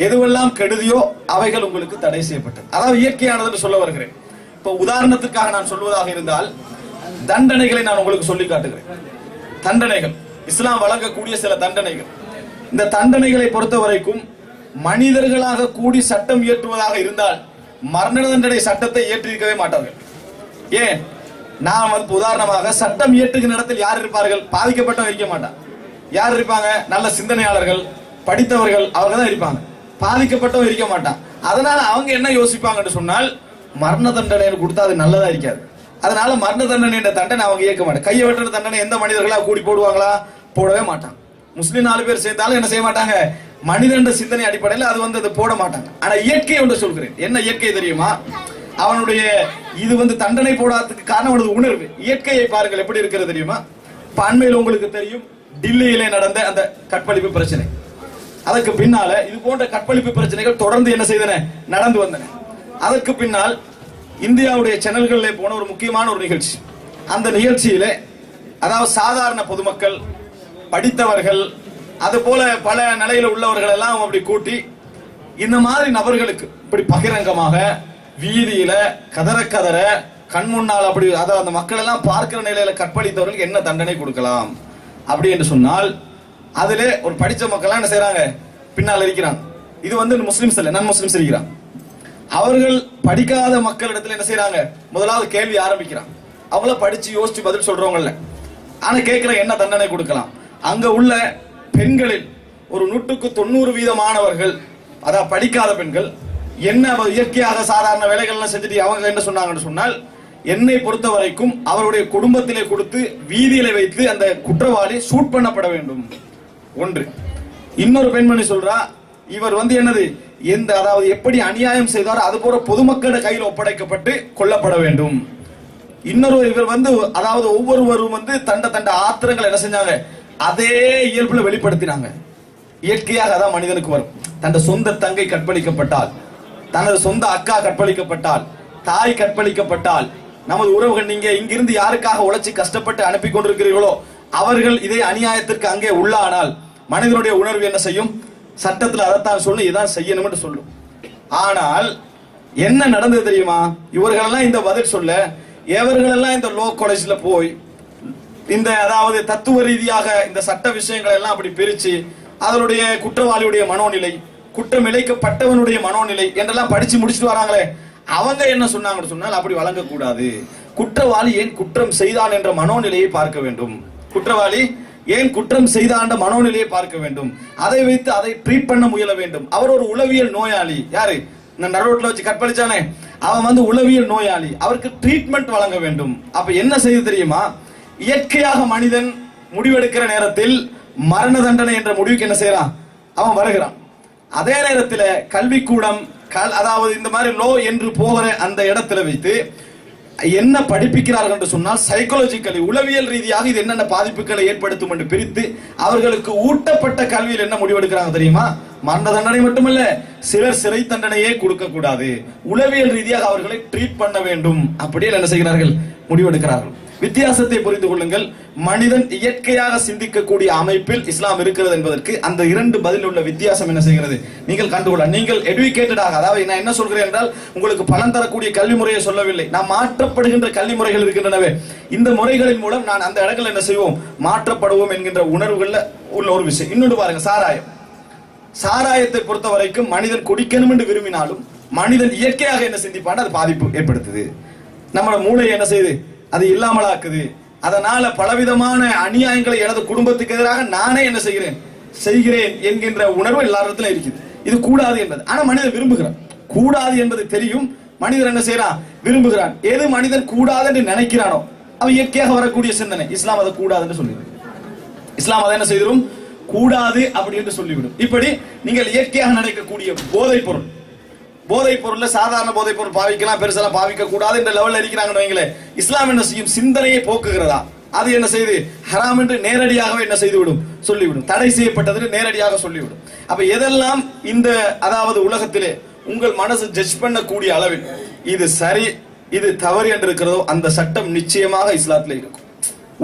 எதுவெல்லாம் கெடுதியோ அவைகள் உங்களுக்கு தடை செய்யப்பட்டது. அதாவது இயற்கையானது சொல்ல வருகிறேன். இப்போ உதாரணத்துக்காக நான் சொல்வதாக இருந்தால், தண்டனைகளை நான் உங்களுக்கு சொல்லி காட்டுகிறேன். தண்டனைகள், இஸ்லாம் வழங்கக்கூடிய சில தண்டனைகள். இந்த தண்டனைகளை பொறுத்த வரைக்கும் மனிதர்களாக கூடி சட்டம் இயற்றுவதாக இருந்தால் மரண தண்டனை சட்டத்தை இயற்றியிருக்கவே மாட்டார்கள். ஏன்? நான் வந்து உதாரணமாக சட்டம் இயற்றுகிற இடத்தில் யார் இருப்பார்கள்? பாதிக்கப்பட்டவங்க இருக்க மாட்டான். யார் இருப்பாங்க? நல்ல சிந்தனையாளர்கள், படித்தவர்கள், அவங்க தான் இருப்பாங்க. பாதிக்கப்பட்டவங்க இருக்க மாட்டான். அதனால அவங்க என்ன யோசிப்பாங்கன்னு சொன்னால், மரண தண்டனை கொடுத்தா அது நல்லதா இருக்காது. அதனால மரண தண்டனை என்ற தண்டனை அவங்க இயக்க மாட்டாங்க. கையை வெட்டுற தண்டனை எந்த மனிதர்களா கூடி போடுவாங்களா? போடவே மாட்டாங்க. முஸ்லிம் 4 பேர் சேர்ந்தாலும் என்ன செய்ய மாட்டாங்க, மனிதன் சிந்தனை அடிப்படையில் அது அது போட மாட்டாங்க. ஆனா இயற்கை ஒன்று சொல்கிறேன். என்ன இயற்கை தெரியுமா? அவனுடைய இது தண்டனை போடாததுக்கு காரணம் அவனது உணர்வு. இயற்கையை பாருங்கள் எப்படி இருக்கிறது தெரியுமா? அண்மையில் உங்களுக்கு தெரியும் டில்லியிலே நடந்த அந்த கற்பழிப்பு பிரச்சனை. அதற்கு பின்னால இது போன்ற கற்பழிப்பு பிரச்சனைகள் தொடர்ந்து என்ன செய்தன, நடந்து வந்தன. அதற்கு பின்னால் இந்தியாவுடைய சேனல்களிலே போன ஒரு முக்கியமான ஒரு நிகழ்ச்சி. அந்த நிகழ்ச்சியில அதாவது சாதாரண பொதுமக்கள், படித்தவர்கள், அது போல பல நிலையில உள்ளவர்கள் எல்லாம் அப்படி கூட்டி இந்த மாதிரி நபர்களுக்கு இப்படி பகிரங்கமாக வீதியில கதற கண் முன்னால் அப்படி அதாவது அந்த மக்கள் எல்லாம் பார்க்கிற நிலையில கற்பழித்தவர்களுக்கு என்ன தண்டனை கொடுக்கலாம் அப்படி என்று சொன்னால், அதுல ஒரு படிச்ச மக்கள் என்ன செய்யறாங்க, பின்னால் இருக்கிறாங்க. இது முஸ்லிம்ஸ் இல்ல, நான் முஸ்லிம்ஸ் இருக்கிறாங்க. அவர்கள் படிக்காத மக்களிடத்துல என்ன செய்யறாங்க, முதலாவது கேள்வி ஆரம்பிக்கிறாங்க. அவங்கள படிச்சு யோசிச்சு பதில் சொல்றவங்கல்ல, ஆனா கேட்கிற என்ன தண்டனை கொடுக்கலாம். அங்க உள்ள பெண்களில் ஒரு 190% மாணவர்கள், அதாவது படிக்காத பெண்கள், என்ன இயற்கையாக சாதாரண வேலைகள்லாம் செஞ்சுட்டு அவங்க என்ன சொன்னாங்கன்னு சொன்னால், என்னை பொறுத்த வரைக்கும் அவருடைய குடும்பத்திலே கொடுத்து வீதியில வைத்து அந்த குற்றவாளி ஷூட் பண்ணப்பட வேண்டும். ஒன்று. இன்னொரு பெண்மணி சொல்றா, இவர் என்னது எந்த அதாவது எப்படி அநியாயம் செய்தாரோ அது போல பொதுமக்களோட கையில் ஒப்படைக்கப்பட்டு கொல்லப்பட வேண்டும். இன்னொரு இவர் அதாவது ஒவ்வொருவரும் தண்ட ஆத்திரங்களை என்ன செஞ்சாங்க, அதே இயல்புல வெளிப்படுத்தினாங்க. இயற்கையாக அதான் மனிதனுக்கு வரும். தன் சொந்த தங்கை கற்பழிக்கப்பட்டால், தனது சொந்த அக்கா கற்பழிக்கப்பட்டால், தாய் கற்பழிக்கப்பட்டால், நமது உறவுகள் நீங்க இங்கிருந்து யாருக்காக உழைச்சி கஷ்டப்பட்டு அனுப்பி கொண்டிருக்கிறீர்களோ அவர்கள் இதே அநியாயத்திற்கு அங்கே உள்ளானால் மனிதனுடைய உணர்வு என்ன செய்யும், சட்டத்தில் அதைத்தான் சொல்லி இதான் செய்யணும் என்று சொல்லும். ஆனால் என்ன நடந்தது தெரியுமா, இவர்களெல்லாம் இந்த பதில் சொல்ல, எவர்களெல்லாம் இந்த லோ காலேஜ்ல போய் இந்த அதாவது தத்துவ ரீதியாக இந்த சட்ட விஷயங்களை எல்லாம் அப்படி பிரிச்சு அதனுடைய குற்றவாளியுடைய மனோநிலை, குற்றம் இழைக்கப்பட்டவனுடைய மனோநிலை என்றெல்லாம் படிச்சு முடிச்சுட்டு வராங்களே, அவங்க என்ன சொன்னாங்கன்னு சொன்னால், அப்படி வழங்கக்கூடாது. குற்றவாளி ஏன் குற்றம் செய்தான் என்ற மனோநிலையை பார்க்க வேண்டும். குற்றவாளி ஏன் குற்றம் செய்தான் என்ற மனோநிலையை பார்க்க வேண்டும். அதை வைத்து அதை ட்ரீட் பண்ண முயல வேண்டும். அவர் ஒரு உளவியல் நோயாளி. யாரு இந்த நடுரோட்ல வச்சு கற்பழிச்சானே, அவன் உளவியல் நோயாளி. அவருக்கு ட்ரீட்மெண்ட் வழங்க வேண்டும். அப்ப என்ன செய்து தெரியுமா, இயற்கையாக மனிதன் முடிவெடுக்கிற நேரத்தில் மரண தண்டனை என்ற முடிவுக்கு என்ன செய்யறான், அவன் வருகிறான். அதே நேரத்தில் கல்விக்கூடம் அதாவது இந்த மாதிரி லோ என்று போகிற அந்த இடத்துல வைத்து என்ன படிப்பிக்கிறார்கள் என்று சொன்னால், சைக்காலஜிக்கலி உளவியல் ரீதியாக இது என்னென்ன பாதிப்புகளை ஏற்படுத்தும் என்று பிரித்து அவர்களுக்கு ஊட்டப்பட்ட கல்வியில் என்ன முடிவெடுக்கிறாங்க தெரியுமா, மரண தண்டனை மட்டுமல்ல, சிலர் சிறை தண்டனையே கொடுக்க கூடாது, உளவியல் ரீதியாக அவர்களை ட்ரீட் பண்ண வேண்டும். அப்படியே என்ன செய்கிறார்கள், முடிவெடுக்கிறார்கள். வித்தியாசத்தை புரிந்து கொள்ளுங்கள். மனிதன் இயற்கையாக சிந்திக்கக்கூடிய அமைப்பில் இஸ்லாம் இருக்கிறது என்பதற்கு அந்த 2 பதில் உள்ள வித்தியாசம் என்ன செய்கிறது நீங்கள் கண்டுகொள்ள. நீங்கள் எடுக்கேட்டடாக, அதாவது நான் என்ன சொல்கிறேன் என்றால், உங்களுக்கு பலன் தரக்கூடிய கல்வி முறையை சொல்லவில்லை, நாம் மாற்றப்படுகின்ற கல்வி முறைகள் இருக்கின்றனவே, இந்த முறைகளின் மூலம் நான் அந்த இடங்கள் என்ன செய்வோம், மாற்றப்படுவோம் என்கின்ற உணர்வுகள்ல உள்ள ஒரு விஷயம். இன்னொன்று பாருங்க, சாராயத்தை பொறுத்த வரைக்கும் மனிதன் குடிக்கணும் என்று விரும்பினாலும் மனிதன் இயற்கையாக என்ன சிந்திப்பான், அது பாதிப்பு ஏற்படுத்துது. நம்மளோட மூளை என்ன செய்யுது, அது இல்லாமலாக்குது. அதனால பலவிதமான அநியாயங்களை எனது குடும்பத்துக்கு எதிராக நானே என்ன செய்கிறேன் என்கின்ற உணர்வு எல்லாரிடத்திலும் இருக்குது. இது கூடாது என்பது. ஆனா மனிதன் விரும்புகிறான். கூடாது என்பது தெரியும், மனிதன் என்ன செய்யறான், விரும்புகிறான். எது மனிதன் கூடாது என்று நினைக்கிறானோ அவன் இயற்கையாக வரக்கூடிய சிந்தனை. இஸ்லாம் அதை கூடாது என்று சொல்லிவிடும். இஸ்லாம் அதை என்ன செய்திடும், கூடாது அப்படி என்று சொல்லிவிடும். இப்படி நீங்கள் இயற்கையாக நடக்கக்கூடிய போதைப் பொருள்ல சாதாரண போதைப் பொருள் பாவிக்கலாம், பெருசெல்லாம் பாவிக்க கூடாது என்ற லெவல்ல இருக்கிறாங்கன்னு வைங்களேன். இஸ்லாம் என்ன செய்யும், சிந்தனையை போக்குகிறதா, அது என்ன செய்து ஹராம் என்று நேரடியாகவே என்ன செய்துவிடும், சொல்லிவிடும். தடை செய்யப்பட்டது நேரடியாக சொல்லிவிடும். அப்ப எதெல்லாம் இந்த அதாவது உலகத்திலே உங்கள் மனசு ஜட்ஜ் பண்ணக்கூடிய அளவில் இது சரி இது தவறு என்று இருக்கிறதோ அந்த சட்டம் நிச்சயமாக இஸ்லாத்திலே இருக்கும்.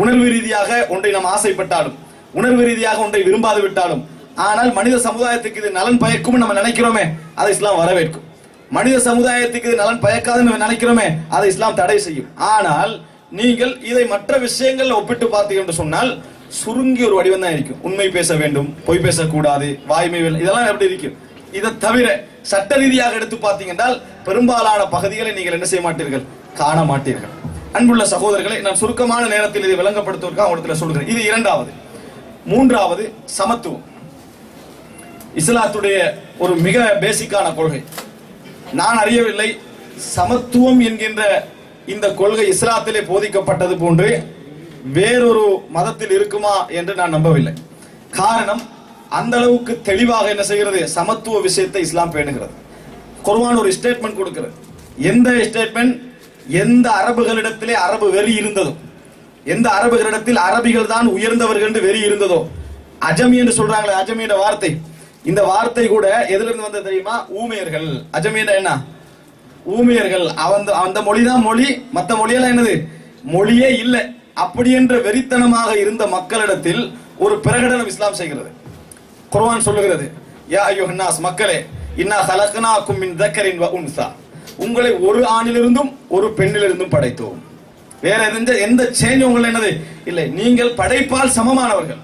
உணர்வு ரீதியாக ஒன்றை நாம் ஆசைப்பட்டாலும், உணர்வு ரீதியாக ஒன்றை விரும்பாது விட்டாலும், ஆனால் மனித சமுதாயத்துக்கு இது நலன் பயக்கும் நம்ம நினைக்கிறோமே, அதை இஸ்லாம் வரவேற்கும். மனித சமுதாயத்துக்கு இது நலன் பயக்காதுன்னு நினைக்கிறோமே, அதை இஸ்லாம் தடை செய்யும். ஆனால் நீங்கள் இதை மற்ற விஷயங்கள் ஒப்பிட்டு பார்த்தீங்க என்று சொன்னால் சுருங்கிய ஒரு வடிவம் தான் இருக்கும். உண்மை பேச வேண்டும், பொய் பேசக்கூடாது, வாய்மை இதெல்லாம் எப்படி இருக்கும். இதை தவிர சட்ட ரீதியாக எடுத்து பார்த்தீங்கன்னா பெரும்பாலான பகுதிகளை நீங்கள் என்ன செய்ய மாட்டீர்கள், காண மாட்டீர்கள். அன்புள்ள சகோதரர்களை, நான் சுருக்கமான நேரத்தில் இதை விளங்கப்படுத்துவதற்காக உங்களுக்கு சொல்கிறேன். இது 2வது. 3வது சமத்துவம். இஸ்லாத்துடைய ஒரு மிக பேசிக்கான கொள்கை. நான் அறியவில்லை, சமத்துவம் என்கின்ற இந்த கொள்கை இஸ்லாத்திலே போதிக்கப்பட்டது போன்று வேறொரு மதத்தில் இருக்குமா என்று நான் நம்பவில்லை. காரணம் அந்த அளவுக்கு தெளிவாக என்ன செய்கிறது, சமத்துவ விஷயத்தை இஸ்லாம் பேணுகிறது. குர்ஆன் ஒரு ஸ்டேட்மெண்ட் கொடுக்கிறது. எந்த ஸ்டேட்மெண்ட்? எந்த அரபுகளிடத்திலே அரபு வெறி இருந்ததோ, எந்த அரபுகளிடத்தில் அரபிகள் தான் உயர்ந்தவர்கள் என்று வெறி இருந்ததோ, அஜமி என்று சொல்றாங்களே, அஜமி என்ற வார்த்தை, இந்த வார்த்தை கூட எதுல இருந்து வந்தது தெரியுமா? ஊமையர்கள். அஜமி என்ன? ஊமையர்கள். அந்த மொழிதான் மொழி, மற்ற மொழியெல்லாம் என்னது? மொழியே இல்லை. அப்படி என்ற வெறித்தனமாக இருந்த மக்களிடத்தில் ஒரு பிரகடனம் இஸ்லாம் செய்கிறது. குர்ஆன் சொல்லுகிறது, யா அய்யுஹன்னாஸ், மக்களே, இன்னா ஹலக்னாக்கும் மின் தக்கரின் வ உன்ஸா, உங்களை ஒரு ஆணிலிருந்தும் ஒரு பெண்ணிலிருந்தும் படைத்தோம். வேற எந்த சேஞ்ச் உங்களை என்னது இல்லை, நீங்கள் படைப்பால் சமமானவர்கள்.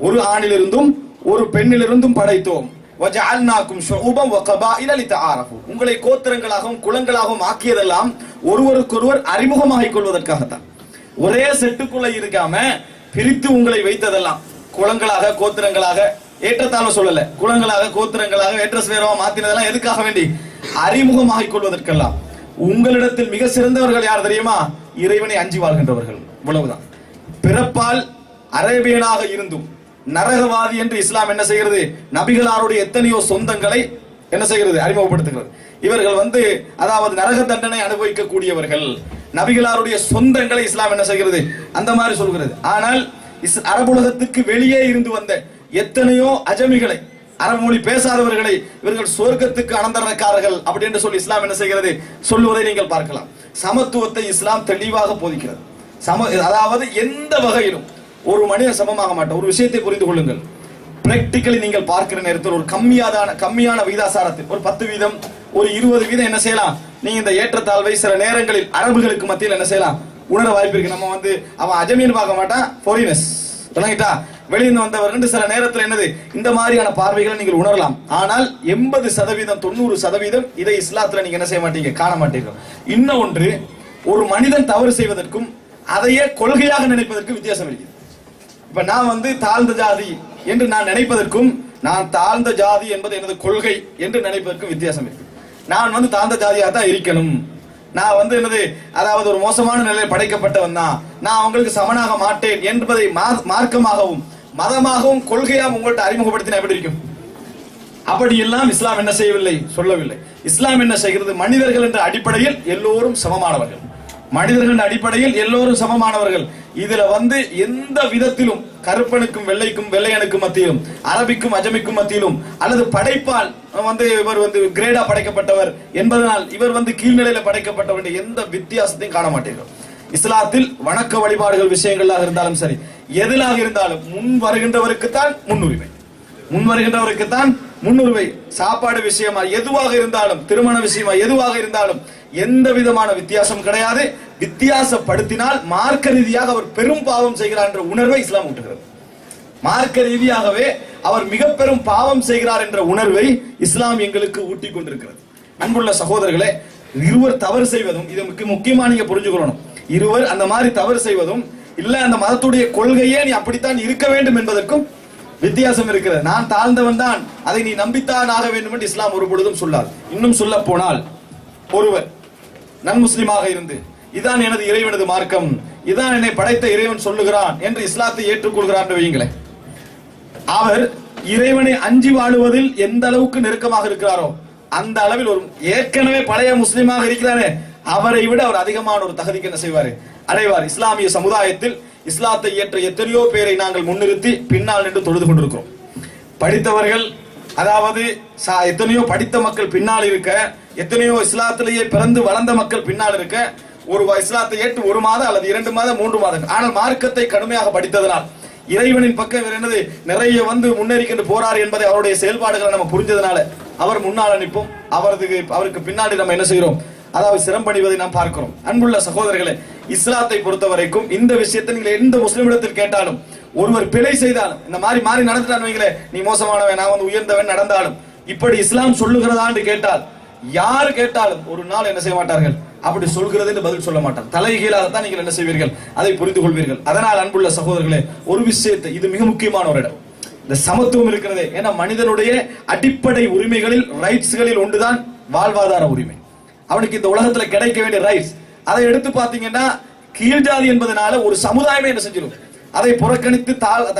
ஒரு ஆணிலிருந்தும் ஒரு பெண்ணிலிருந்தும் படைத்தோம். வஜஅல்னாக்கும் ஷுஉபன் வ கபாயில லிதஆரஃபு, உங்களை கோத்திரங்களாகவும் குலங்களாகவும் ஆக்கியதெல்லாம் ஒருவருக்கொருவர் அறிமுகமாகிக் கொள்வதற்காகத்தான். ஒரே செட்டுக்குள்ள இருக்காம பிரித்து உங்களை வைத்ததெல்லாம் குலங்களாக கோத்திரங்களாக, ஏற்றத்தாழ்வு சொல்லல, குலங்களாக கோத்திரங்களாக ஏற்ற சேரவா மாத்தினதெல்லாம் எதுக்காக வேண்டி? அறிமுகமாகிக் கொள்வதற்கெல்லாம். உங்களிடத்தில் மிக சிறந்தவர்கள் யார் தெரியுமா? இறைவனை அஞ்சி வாழ்கின்றவர்கள். இவ்வளவுதான். பிறப்பால் அரேபியனாக இருந்தும் நரகவாதி என்று இஸ்லாம் என்ன செய்கிறது? நபிகளாருடைய எத்தனையோ சொந்தங்களை என்ன செய்கிறது? அறிமுகப்படுத்துகிறது. இவர்கள் அதாவது நரக தண்டனை அனுபவிக்கக்கூடியவர்கள். நபிகளாருடைய சொந்தங்களை இஸ்லாம் என்ன செய்கிறது? அந்த மாதிரி சொல்கிறது. ஆனால் அரபுலகத்துக்கு வெளியே இருந்து வந்த எத்தனையோ அஜமிகளை, அரபு மொழி பேசாதவர்களை இவர்கள் சொர்க்கத்துக்கு அனந்தரக்காரர்கள் அப்படி என்று சொல்லி இஸ்லாம் என்ன செய்கிறது? சொல்லுவதை நீங்கள் பார்க்கலாம். சமத்துவத்தை இஸ்லாம் தெளிவாக போதிக்கிறது. அதாவது எந்த வகையிலும் ஒரு மனிதன் சமமாக மாட்டான். ஒரு விஷயத்தை புரிந்து கொள்ளுங்கள். பிராக்டிகலி நீங்கள் பார்க்கிற நேரத்தில் ஒரு கம்மியான விகிதாசாரத்தில் ஒரு 10 வீதம், ஒரு 20 வீதம் என்ன செய்யலாம்? நீங்க இந்த ஏற்றத்தாழ்வை சில நேரங்களில் அரபுகளுக்கு மத்தியில் என்ன செய்யலாம்? உணர வாய்ப்பு இருக்கு. நம்ம அவன் அஜமீன் பார்க்க மாட்டான், ஃபாரினர்ஸ் விளங்கிட்டா, வெளியிருந்து வந்தவர்கள் சில நேரத்தில் என்னது இந்த மாதிரியான பார்வைகளை நீங்கள் உணரலாம். ஆனால் 80%, 90% இதை இஸ்லாத்துல நீங்க என்ன செய்ய மாட்டீங்க, காண மாட்டீர்கள். இன்னொன்று, ஒரு மனிதன் தவறு செய்வதற்கும் அதையே கொள்கையாக நினைப்பதற்கும் வித்தியாசம் இருக்குது. இப்ப நான் தாழ்ந்த ஜாதி என்று நான் நினைப்பதற்கும், நான் தாழ்ந்த ஜாதி என்பது எனது கொள்கை என்று நினைப்பதற்கும் வித்தியாசம் இருக்கு. நான் தாழ்ந்த ஜாதியாக தான் இருக்கணும், நான் என்னது அதாவது ஒரு மோசமான நிலையில் படைக்கப்பட்டவன் தான், நான் அவங்களுக்கு சமனாக மாட்டேன் என்பதை மார்க்கமாகவும் மதமாகவும் கொள்கையாகவும் உங்கள்கிட்ட அறிமுகப்படுத்தினா எப்படி இருக்கும்? அப்படி எல்லாம் இஸ்லாம் என்ன செய்யவில்லை, சொல்லவில்லை. இஸ்லாம் என்ன செய்கிறது? மனிதர்கள் என்ற அடிப்படையில் எல்லோரும் சமமானவர்கள், மனிதர்கள் அடிப்படையில் எல்லோரும் சமமானவர்கள். இதுல எந்த விதத்திலும் கருப்பனுக்கும் வெள்ளைக்கும் வெள்ளையனுக்கும் மத்தியிலும், அரபிக்கும் அஜமிக்கும் மத்தியிலும், அல்லது படைப்பால் இவர் கிரேடா படைக்கப்பட்டவர் என்பதனால் இவர் கீழ்நிலையில படைக்கப்பட்டவர் எந்த வித்தியாசத்தையும் காண மாட்டீர்கள். இஸ்லாத்தில் வணக்க வழிபாடுகள் விஷயங்களாக இருந்தாலும் சரி, எதிலாக இருந்தாலும் முன் வருகின்றவருக்குத்தான் முன்னுரிமை, முன் வருகின்றவருக்குத்தான் முன்னுரிமை. சாப்பாடு விஷயமா எதுவாக இருந்தாலும், திருமண விஷயமா எதுவாக இருந்தாலும் எந்த விதமான வித்தியாசம் கிடையாது. வித்தியாசப்படுத்தினால் மார்க்க ரீதியாக அவர் பெரும் பாவம் செய்கிறார் என்ற உணர்வை இஸ்லாம் ஊட்டுகிறது. மார்க்க ரீதியாகவே அவர் மிக பெரும் பாவம் செய்கிறார் என்ற உணர்வை இஸ்லாம் எங்களுக்கு ஊட்டி கொண்டிருக்கிறது. அன்புள்ள சகோதரர்களே, இருவர் தவறு செய்வதும், இது முக்கியமா நீங்க புரிஞ்சுக்கணும், இருவர் அந்த மாதிரி தவறு செய்வதும் இல்ல அந்த மதத்துடைய கொள்கையே நீ அப்படித்தான் இருக்க வேண்டும் என்பதற்கும் வித்தியாசம் இருக்கிறது. நான் தாழ்ந்தவன் தான், அதை நீ நம்பித்தான் ஆக வேண்டும் என்று இஸ்லாம் ஒரு பொழுதும் சொல்லாது. இன்னும் சொல்ல போனால், ஒருவர் நன் முஸ்லிமாக இருந்து இதான் எனது இறைவனது மார்க்கம், இதான் என்னை படைத்த இறைவன் சொல்லுகிறான் என்று இஸ்லாத்தை ஏற்றுக்கொள்கிறான் வையுங்களேன், அவர் இறைவனை அஞ்சி வாழுவதில் எந்த அளவுக்கு நெருக்கமாக இருக்கிறாரோ அந்த அளவில் ஒரு ஏற்கனவே பழைய முஸ்லிமாக இருக்கிறாரே அவரை விட அவர் அதிகமான ஒரு தகுதிக்கு என்ன செய்வார், அடைவார். இஸ்லாமிய சமுதாயத்தில் இஸ்லாத்தை ஏற்ற எத்தனையோ பேரை நாங்கள் முன்னிறுத்தி பின்னால் நின்று தொழுது கொண்டிருக்கிறோம். படித்தவர்கள், அதாவது எத்தனையோ படித்த மக்கள் பின்னால் இருக்க, எத்தனையோ இஸ்லாத்திலேயே பிறந்து வளர்ந்த மக்கள் பின்னால் இருக்க, ஒரு இஸ்லாத்தை ஏற்று 1 மாதம் அல்லது 2 மாதம் 3 மாதம், ஆனால் மார்க்கத்தை கடுமையாக படித்ததனால் இறைவனின் பக்கம் என்னது நிறைய முன்னேறிக்கிட்டு போறார் என்பதை அவருடைய செயல்பாடுகளை நம்ம புரிஞ்சதுனால அவர் முன்னால் அனுப்பும், அவருக்கு பின்னாடி நம்ம என்ன செய்கிறோம், அதாவது சிரம்பணிவதை நாம் பார்க்கிறோம். அன்புள்ள சகோதரர்களே, இஸ்லாத்தை பொறுத்த வரைக்கும் இந்த விஷயத்தை நீங்கள் எந்த முஸ்லிமிடத்தில் கேட்டாலும், ஒருவர் பிழை செய்தாலும், இந்த மாதிரி நடந்துட்டான்னு வைங்களே, நீ மோசமானவன் நான் உயர்ந்தவன் நடந்தாலும், இப்படி இஸ்லாம் சொல்லுகிறதா என்று கேட்டால், யார் கேட்டாலும் ஒரு நாள் என்ன செய்ய மாட்டார்கள், அப்படி சொல்கிறது என்று பதில் சொல்ல மாட்டார். தலைகீழாகத்தான் நீங்கள் என்ன செய்வீர்கள், அதை புரிந்து கொள்வீர்கள். அதனால் அன்புள்ள சகோதரர்களே, ஒரு விஷயத்தை, இது மிக முக்கியமான ஒரு இடம், இந்த சமத்துவம் இருக்கிறதே. ஏன்னா மனிதனுடைய அடிப்படை உரிமைகளில், ரைட்ஸ்களில் ஒன்றுதான் வாழ்வாதார உரிமை. அவனுக்கு இந்த உலகத்துல கிடைக்க வேண்டிய ரைட்ஸ், அதை எடுத்து பாத்தீங்கன்னா கீழ்ஜாதி என்பதனால ஒரு சமுதாயமே என்ன செஞ்சிடும், அதை புறக்கணித்து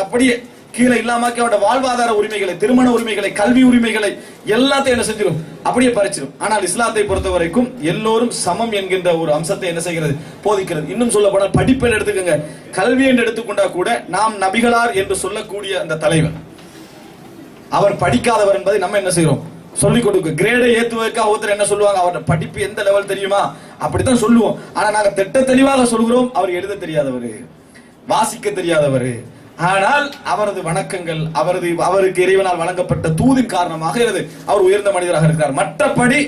அப்படியே கீழே இல்லாமக்கி அவனோட வாழ்வாதார உரிமைகளை, திருமண உரிமைகளை, கல்வி உரிமைகளை எல்லாத்தையும் என்ன செஞ்சிடும், அப்படியே பறிச்சிடும். ஆனால் இஸ்லாத்தை பொறுத்த வரைக்கும் எல்லோரும் சமம் என்கின்ற ஒரு அம்சத்தை என்ன செய்கிறது, போதிக்கிறது. இன்னும் சொல்ல போனால் படிப்பை எடுத்துக்கங்க, கல்வி என்று எடுத்துக்கொண்டா கூட நாம் நபிகளார் என்று சொல்லக்கூடிய அந்த தலைவர் அவர் படிக்காதவர் என்பதை நம்ம என்ன செய்யறோம், சொல்லிக் கொடுக்க. கிரேடை ஏத்துவதற்காக ஒருத்தர் என்ன சொல்லுவாங்க, அவரோட படிப்பு எந்த லெவல் தெரியுமா, அப்படித்தான் சொல்லுவோம். ஆனா நாங்க திட்ட தெளிவாக சொல்கிறோம், அவர் எழுத தெரியாதவர், வாசிக்க தெரியாதவர். ஆனால் அவரது வணக்கங்கள், அவருக்கு இறைவனால் வழங்கப்பட்ட தூதின் காரணமாக அவர் உயர்ந்த மனிதராக இருக்கிறார். மற்றபடி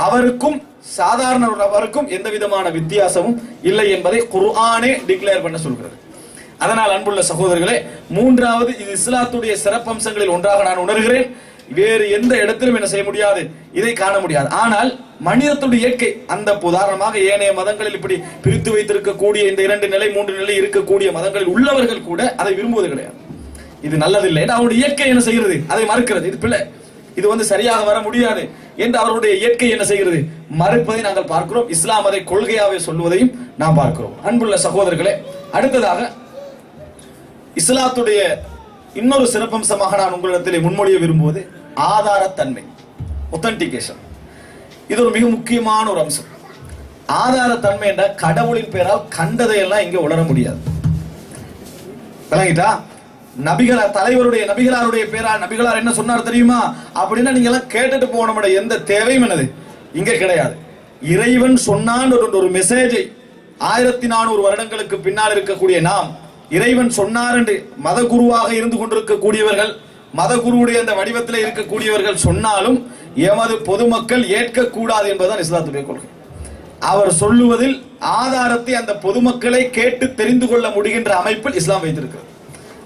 அவருக்கும் சாதாரண அவருக்கும் எந்த விதமான வித்தியாசமும் இல்லை என்பதை குர்ஆனே டிக்ளேர் பண்ண சொல்கிறது. அதனால் அன்புள்ள சகோதரர்களே, மூன்றாவது, இது இஸ்லாத்துடைய சிறப்பம்சங்களில் ஒன்றாக நான் உணர்கிறேன். வேறு எந்த இடத்திலும் என்ன செய்ய முடியாது, இதை காண முடியாது. ஆனால் மனிதத்துடைய இயற்கை, அந்த உதாரணமாக ஏனைய மதங்களில் இப்படி பிரித்து வைத்திருக்கக்கூடிய இந்த 2 நிலை 3 நிலை இருக்கக்கூடிய மதங்களில் உள்ளவர்கள் கூட அதை விரும்புவது கிடையாது. இது நல்லதில்லை, அவருடைய இயற்கை என்ன செய்கிறது, அதை மறுக்கிறது. இது பிள்ளை, இது சரியாக வர முடியாது என்று அவருடைய இயற்கை என்ன செய்கிறது, மறுப்பதை நாங்கள் பார்க்கிறோம். இஸ்லாம் அதை கொள்கையாவே சொல்வதையும் நாம் பார்க்கிறோம். அன்புள்ள சகோதரர்களே, அடுத்ததாக இஸ்லாத்துடைய இன்னொரு சிறப்பம்சமாக நான் உங்களிடத்தில் முன்மொழிய விரும்புவது ஆதாரத்தன்மை, ஒத்தன்டிகேஷன். இது ஒரு மிக முக்கியமான ஒரு அம்சம். ஆதாரத்தன்மை என்ற கடவுளின் பெயரால் கண்டதையெல்லாம் இங்கே உணர முடியாது. விளங்கிட்டா? நபிகளார், தலைவருடைய நபிகளாருடைய பேரால் நபிகளார் என்ன சொன்னார் தெரியுமா அப்படின்னா நீங்க எல்லாம் கேட்டுட்டு போன எந்த தேவையும் என்னது இங்க கிடையாது. இறைவன் சொன்னான் ஒரு மெசேஜை 1400 வருடங்களுக்கு பின்னால் இருக்கக்கூடிய நாம், இறைவன் சொன்னார் என்று மத குருவாக இருந்து கொண்டிருக்கக்கூடியவர்கள், மத குருவுடைய அந்த வடிவத்தில் இருக்கக்கூடியவர்கள் சொன்னாலும் எமது பொதுமக்கள் ஏற்கக்கூடாது என்பதுதான் இஸ்லாத்துடைய கொள்கை. அவர் சொல்லுவதில் ஆதாரத்தை அந்த பொதுமக்களை கேட்டு தெரிந்து கொள்ள முடிகின்ற அமைப்பில் இஸ்லாம் வைத்திருக்கிறது.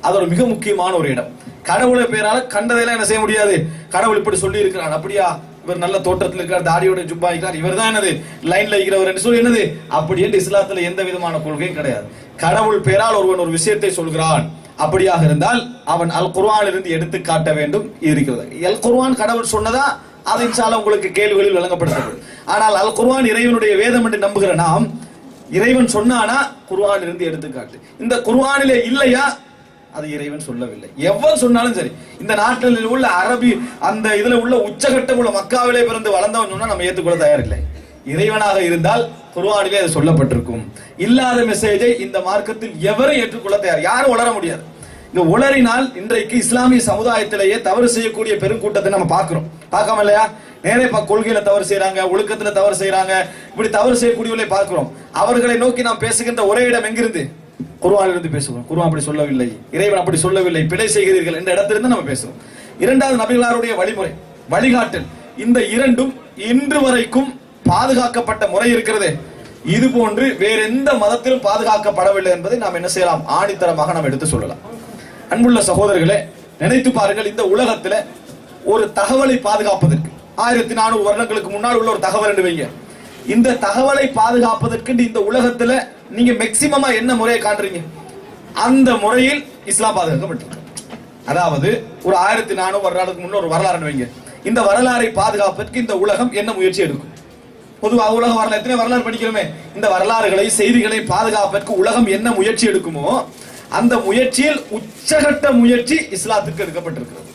அது ஒரு மிக முக்கியமான ஒரு இடம். கடவுளை பேரால கண்டதையெல்லாம் என்ன செய்ய முடியாது. கடவுள் இப்படி சொல்லி இருக்கிறார், அப்படியா, இவர் நல்ல தோற்றத்தில் இருக்கார், தாடியோட ஜுப்பா இருக்கிறார், இவர் தான் என்னது லைன்ல இருக்கிறவர் என்று சொல்லி என்னது அப்படி என்று இஸ்லாத்துல எந்த விதமான கொள்கையும் கிடையாது. கடவுள் பேரால் ஒருவன் ஒரு விஷயத்தை சொல்கிறான், அப்படியாக இருந்தால் அவன் அல் குர்ஆனில் இருந்து எடுத்து காட்ட வேண்டும் இருக்கிறது. அல் குர்ஆன் கடவுள் சொன்னதா, அது இன்ஷாஅல்லாஹ் உங்களுக்கு கேள்விகளில் வழங்கப்படுகிறது. ஆனால் அல் குர்ஆன் இறைவனுடைய வேதம் என்று நம்புகிற நாம், இறைவன் சொன்னானா குர்ஆனில் இருந்து எடுத்துக்காட்டு, இந்த குர்ஆனிலே இல்லையா அது இறைவன் சொல்லவில்லை. எவ்வளவு சொன்னாலும் சரி, இந்த நாட்டில் உள்ள அரபி அந்த இதுல உள்ள உச்சகட்டம் உள்ள மக்காவிலே பிறந்து வளர்ந்தவன் சொன்னா நம்ம ஏற்றுக்கொள்ள தயாரில்லை. இறைவனாக இருந்தால் குர்ஆனிலே அது சொல்லப்பட்டிருக்கும். இல்லாத மெசேஜை இந்த மார்க்கத்தில் எவரும் ஏற்றுக்கொள்ள தயார், யாரும் உளர முடியாது. இந்த உளறினால் இன்றைக்கு இஸ்லாமிய சமுதாயத்திலேயே தவறு செய்யக்கூடிய பெருங்கூட்டத்தை நம்ம பார்க்கிறோம், பார்க்காம இல்லையா? நேரே கொள்கையில தவறு செய்யறாங்க, ஒழுக்கத்துல தவறு செய்யறாங்க, இப்படி தவறு செய்யக்கூடியவர்களை பார்க்கிறோம். அவர்களை நோக்கி நாம் பேசுகின்ற ஒரே இடம் எங்கிருந்து? குர்ஆனில் இருந்து பேசுவோம். குர்ஆன் அப்படி சொல்லவில்லை, இறைவன் அப்படி சொல்லவில்லை, பிழை செய்கிறீர்கள் என்ற இடத்திலிருந்து நம்ம பேசுவோம். இரண்டாவது, நபிகளாருடைய வழிமுறை, வழிகாட்டல். இந்த இரண்டும் இன்று வரைக்கும் பாதுகாக்கப்பட்ட முறை இருக்கிறது. இது போன்று வேற எந்த மதத்திலும் பாதுகாக்கப்படவில்லை என்பதை நாம் என்ன செய்யலாம், ஆணித்தரமாக நாம் எடுத்து சொல்லலாம். அன்புள்ள சகோதரர்களே, நினைத்து பாருங்கள், இந்த உலகத்துல ஒரு தகவலை பாதுகாப்பதற்கு 1400 வருடங்களுக்கு முன்னால் உள்ள ஒரு தகவல் என்று வைங்க. இந்த தகவலை பாதுகாப்பதற்கு இந்த உலகத்துல நீங்க மேக்சிமமா என்ன முறையை காண்றீங்க? அந்த முறையில் இஸ்லாம் பாதுகாக்கப்பட்டிருக்கு. அதாவது ஒரு 1400 வருடங்களுக்கு முன்ன ஒரு வரலாறு வைங்க. இந்த வரலாறை பாதுகாப்பதற்கு இந்த உலகம் என்ன முயற்சி எடுக்கும்? பொதுவாக உலக வரலாறு, எத்தனை வரலாறு படிக்கிறோமே, இந்த வரலாறுகளை செய்திகளை பாதுகாப்பதற்கு உலகம் என்ன முயற்சி எடுக்குமோ அந்த முயற்சியில் உச்சகட்ட முயற்சி இஸ்லாத்துக்கு எடுக்கப்பட்டிருக்கிறது.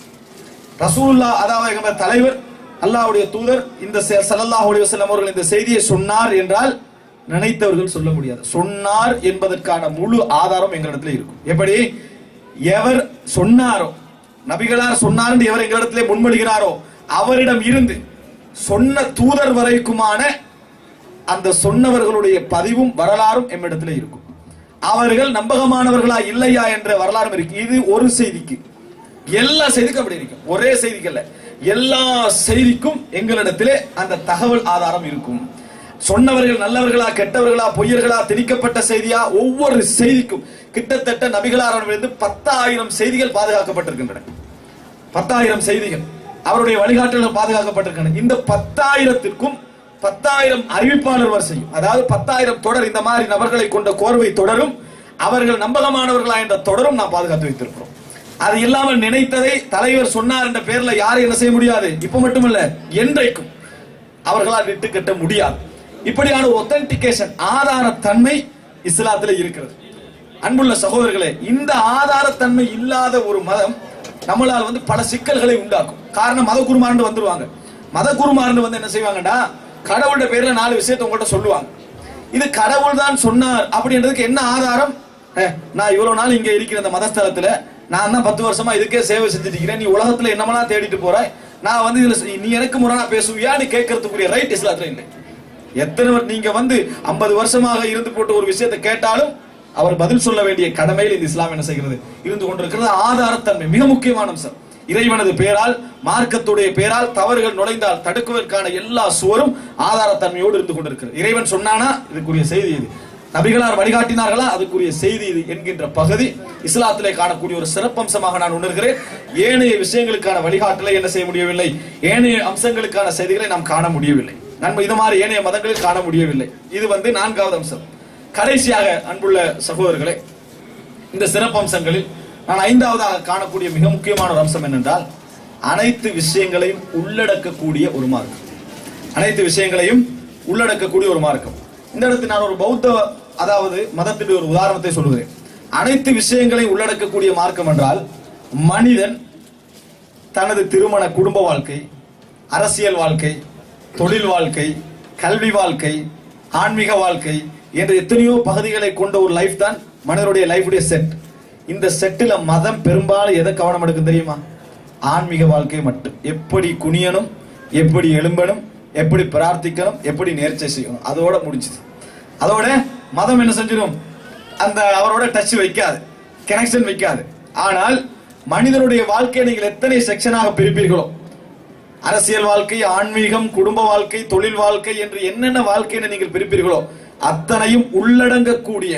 ரசூலுல்லாஹ், அதாவது எங்கள் தலைவர் அல்லாஹ்வுடைய தூதர் இந்த ஸல்லல்லாஹு அலைஹி வஸல்லம் அவர்கள் இந்த செய்தியை சொன்னார் என்றால் நினைத்தவர்கள் சொல்ல முடியாது. சொன்னார் என்பதற்கான முழு ஆதாரம் எங்களிடத்தில் இருக்கும். எப்படி? எவர் சொன்னாரோ, நபிகளார் சொன்னார் என்று எவர் எங்களிடத்திலே முன்மொழிகிறாரோ அவரிடம் இருந்து சொன்ன தூதர் வரைக்குமான அந்த சொன்னவர்களுடைய பதிவும் வரலாறும் எம்மிடத்திலே இருக்கும். அவர்கள் நம்பகமானவர்களா இல்லையா என்ற வரலாறும் இருக்கு. இது ஒரு செய்திக்கு, எல்லா செய்திக்கும் அப்படி இருக்கும். ஒரே செய்திக்கு அல்ல, எல்லா செய்திக்கும் எங்களிடத்திலே அந்த தகவல் ஆதாரம் இருக்கும். சொன்னவர்கள் நல்லவர்களா கெட்டவர்களா பொய்யர்களா திணிக்கப்பட்ட செய்தியா, ஒவ்வொரு செய்திக்கும் கிட்டத்தட்ட நபிகளாரிடமிருந்து 10,000 செய்திகள் பாதுகாக்கப்பட்டிருக்கின்றன. 10,000 செய்திகள் அவருடைய வழிகாட்டல்கள் பாதுகாக்கப்பட்டிருக்கின்றன. இந்த 10,000த்திற்கும் 10,000 அறிவிப்பாளர் வரிசையும், அதாவது 10,000 தொடர், இந்த மாதிரி நபர்களை கொண்ட கோர்வை தொடரும், அவர்கள் நம்பகமானவர்களா என்ற தொடரும் நாம் பாதுகாத்து வைத்திருக்கிறோம். அது இல்லாமல் நினைத்ததை தலைவர் சொன்னார் என்ற பேர்ல யாரும் என்ன செய்ய முடியாது. இப்ப மட்டுமல்ல, என்றைக்கும் அவர்களால் விட்டு கட்ட முடியாது. இப்படியான ஒத்தன்டிகேஷன், ஆதார தன்மை இஸ்லாத்தில் இருக்கிறது. அன்புள்ள சகோதரர்களே, இந்த ஆதாரத்தன்மை இல்லாத ஒரு மதம் நம்மளால் பல சிக்கல்களை உண்டாக்கும். காரணம், மத குருமார்னு வந்துருவாங்க. மத குருமார்னு என்ன செய்வாங்கன்னா, கடவுளோட பேர்ல 4 விஷயத்தை உங்கள்கிட்ட சொல்லுவாங்க. இது கடவுள் தான் சொன்னார் அப்படின்றதுக்கு என்ன ஆதாரம்? நான் இவ்வளவு நாள் இங்க இருக்கிற இந்த மதஸ்தலத்துல நான் தான் 10 வருஷமா இதுக்கே சேவை செஞ்சுட்டு இருக்கிறேன். நீ உலகத்துல என்னமெல்லாம் தேடிட்டு போறாய், நான் இதுல நீ எனக்கு முரணா பேசுவியான்னு கேட்கறதுக்குரிய ரைட் இஸ்லாத்துல இல்லை. எத்தனை நீங்க 50 வருஷமாக இருந்து போட்டு ஒரு விஷயத்தை கேட்டாலும் அவர் பதில் சொல்ல வேண்டிய கடமையில் இந்த இஸ்லாம் என்ன செய்கிறது, இருந்து கொண்டிருக்கிறது. ஆதாரத்தன்மை மிக முக்கியமான அம்சம். இறைவனது பேரால், மார்க்கத்துடைய பேரால் தவறுகள் நுழைந்தால் தடுக்குவதற்கான எல்லா சுவரும் ஆதாரத்தன்மையோடு இருந்து கொண்டிருக்கிறது. இறைவன் சொன்னானா இதுக்குரிய செய்தி இது, நபிகளார் வழிகாட்டினார்களா அதுக்குரிய செய்தி இது என்கின்ற பகுதி இஸ்லாத்திலே காணக்கூடிய ஒரு சிறப்பம்சமாக நான் உணர்கிறேன். ஏனைய விஷயங்களுக்கான வழிகாட்டலை என்ன செய்ய முடியவில்லை, ஏனைய அம்சங்களுக்கான செய்திகளை நாம் காண முடியவில்லை. நம்ம இது மாதிரி ஏனைய மதங்களில் காண முடியவில்லை. இது 4வது அம்சம். கடைசியாக அன்புள்ள சகோதரர்களே, இந்த சிறப்பம்சங்களில் நான் 5வதாக காணக்கூடிய மிக முக்கியமான ஒரு அம்சம் என்னென்றால், அனைத்து விஷயங்களையும் உள்ளடக்கக்கூடிய ஒரு மார்க்கம். அனைத்து விஷயங்களையும் உள்ளடக்கக்கூடிய ஒரு மார்க்கம். இந்த இடத்தில் நான் ஒரு பௌத்த மதத்தின் ஒரு உதாரணத்தை சொல்லுகிறேன். அனைத்து விஷயங்களையும் உள்ளடக்கக்கூடிய மார்க்கம் என்றால், மனிதன் தனது திருமண குடும்ப வாழ்க்கை, அரசியல் வாழ்க்கை, தொழில் வாழ்க்கை, கல்வி வாழ்க்கை, ஆன்மீக வாழ்க்கை என்ற எத்தனையோ பகுதிகளை கொண்ட ஒரு லைஃப் தான் மனிதனுடைய லைஃபுடைய செட். இந்த செட்டில் மதம் பெரும்பாலும் எதை கவனம் எடுக்கும் தெரியுமா? ஆன்மீக வாழ்க்கை மட்டும். எப்படி குனியணும், எப்படி எழும்பணும், எப்படி பிரார்த்திக்கணும், எப்படி நேர்ச்சை செய்யணும், அதோட முடிஞ்சது. அதோட மதம் என்ன செஞ்சிடும், அவரோட டச் வைக்காது, கனெக்ஷன் வைக்காது. ஆனால் மனிதனுடைய வாழ்க்கையை நீங்கள் எத்தனை செக்ஷனாக பிரிப்பீர்களோ, அரசியல் வாழ்க்கை, ஆன்மீகம், குடும்ப வாழ்க்கை, தொழில் வாழ்க்கை என்று என்னென்ன வாழ்க்கையை நீங்கள் பிரிப்பீர்களோ அத்தனையும் உள்ளடங்கக்கூடிய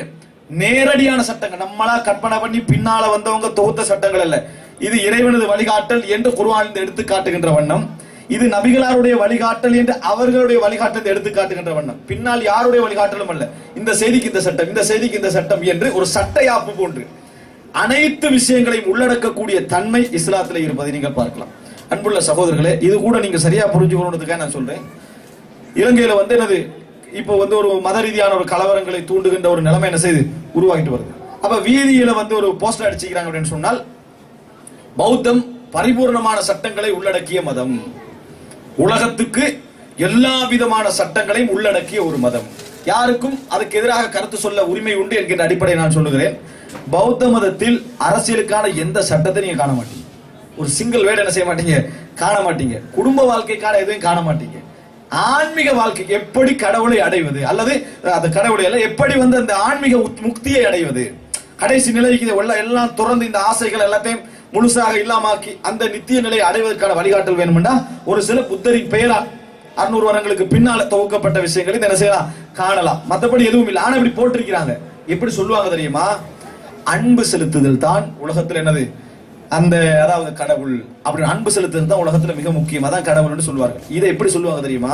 நேரடியான சட்டங்கள். நம்மளா கற்பனை பண்ணி பின்னால வந்தவங்க தொகுத்த சட்டங்கள் அல்ல. இது இறைவனது வழிகாட்டல் என்று குர்ஆனில் எடுத்து காட்டுகின்ற வண்ணம், இது நபிகளாருடைய வழிகாட்டல் என்று அவர்களுடைய வழிகாட்டலை எடுத்து காட்டுகின்ற வண்ணம். பின்னால் யாருடைய வழிகாட்டலும் அல்ல. இந்த செய்திக்கு இந்த சட்டம், இந்த செய்திக்கு இந்த சட்டம் என்று ஒரு சட்டையாப்பு போன்று அனைத்து விஷயங்களையும் உள்ளடக்கக்கூடிய தன்மை இஸ்லாத்திலே இருப்பதை நீங்கள் பார்க்கலாம். அன்புள்ள சகோதரர்களே, இது கூட நீங்க சரியா புரிஞ்சுக்கணுன்றதுக்காக நான் சொல்றேன். இலங்கையில என்னது இப்போ ஒரு மத ரீதியான ஒரு கலவரங்களை தூண்டுகின்ற ஒரு நிலைமை என்ன செய்து உருவாகிட்டு வருது. அப்ப வீதியில ஒரு போஸ்டர் அடிச்சுக்கிறாங்க அப்படின்னு சொன்னால், பௌத்தம் பரிபூர்ணமான சட்டங்களை உள்ளடக்கிய மதம், உலகத்துக்கு எல்லா விதமான சட்டங்களையும் உள்ளடக்கிய ஒரு மதம், யாருக்கும் அதுக்கு எதிராக கருத்து சொல்ல உரிமை உண்டு என்கின்ற அடிப்படையை நான் சொல்லுகிறேன். பௌத்த மதத்தில் அரசியலுக்கான எந்த சட்டத்தை நீங்க காண மாட்டீங்க. ஒரு சிங்கிள் வேர்டு என்ன செய்ய மாட்டீங்க, காண மாட்டீங்க. குடும்ப வாழ்க்கைக்கான எதுவும் காண மாட்டீங்க. ஆன்மீக வாழ்க்கை, எப்படி கடவுளை அடைவது, அல்லது அந்த கடவுளை அல்ல, எப்படி அந்த ஆன்மீக முக்தியை அடைவது, கடைசி நிலைக்கு எல்லாம் துறந்து இந்த ஆசைகள் எல்லாத்தையும் முழுசாக இல்லாமாக்கி அந்த நித்திய நிலையை அடைவதற்கான வழிகாட்டல் வேணும்னா ஒரு சில புத்தரின் பெயரால் 600 வருடங்களுக்கு பின்னால துவக்கப்பட்ட விஷயங்களை என்ன செய்யலாம், காணலாம். மற்றபடி எதுவும் இல்லை. ஆனா இப்படி போட்டிருக்கிறாங்க. எப்படி சொல்லுவாங்க தெரியுமா? அன்பு செலுத்துதல் தான் உலகத்தில் என்னது, கடவுள் அப்படி அன்பு செலுத்துதல் தான் உலகத்துல மிக முக்கியம், அதான் கடவுள்னு சொல்லுவார்கள். இதை எப்படி சொல்லுவாங்க தெரியுமா?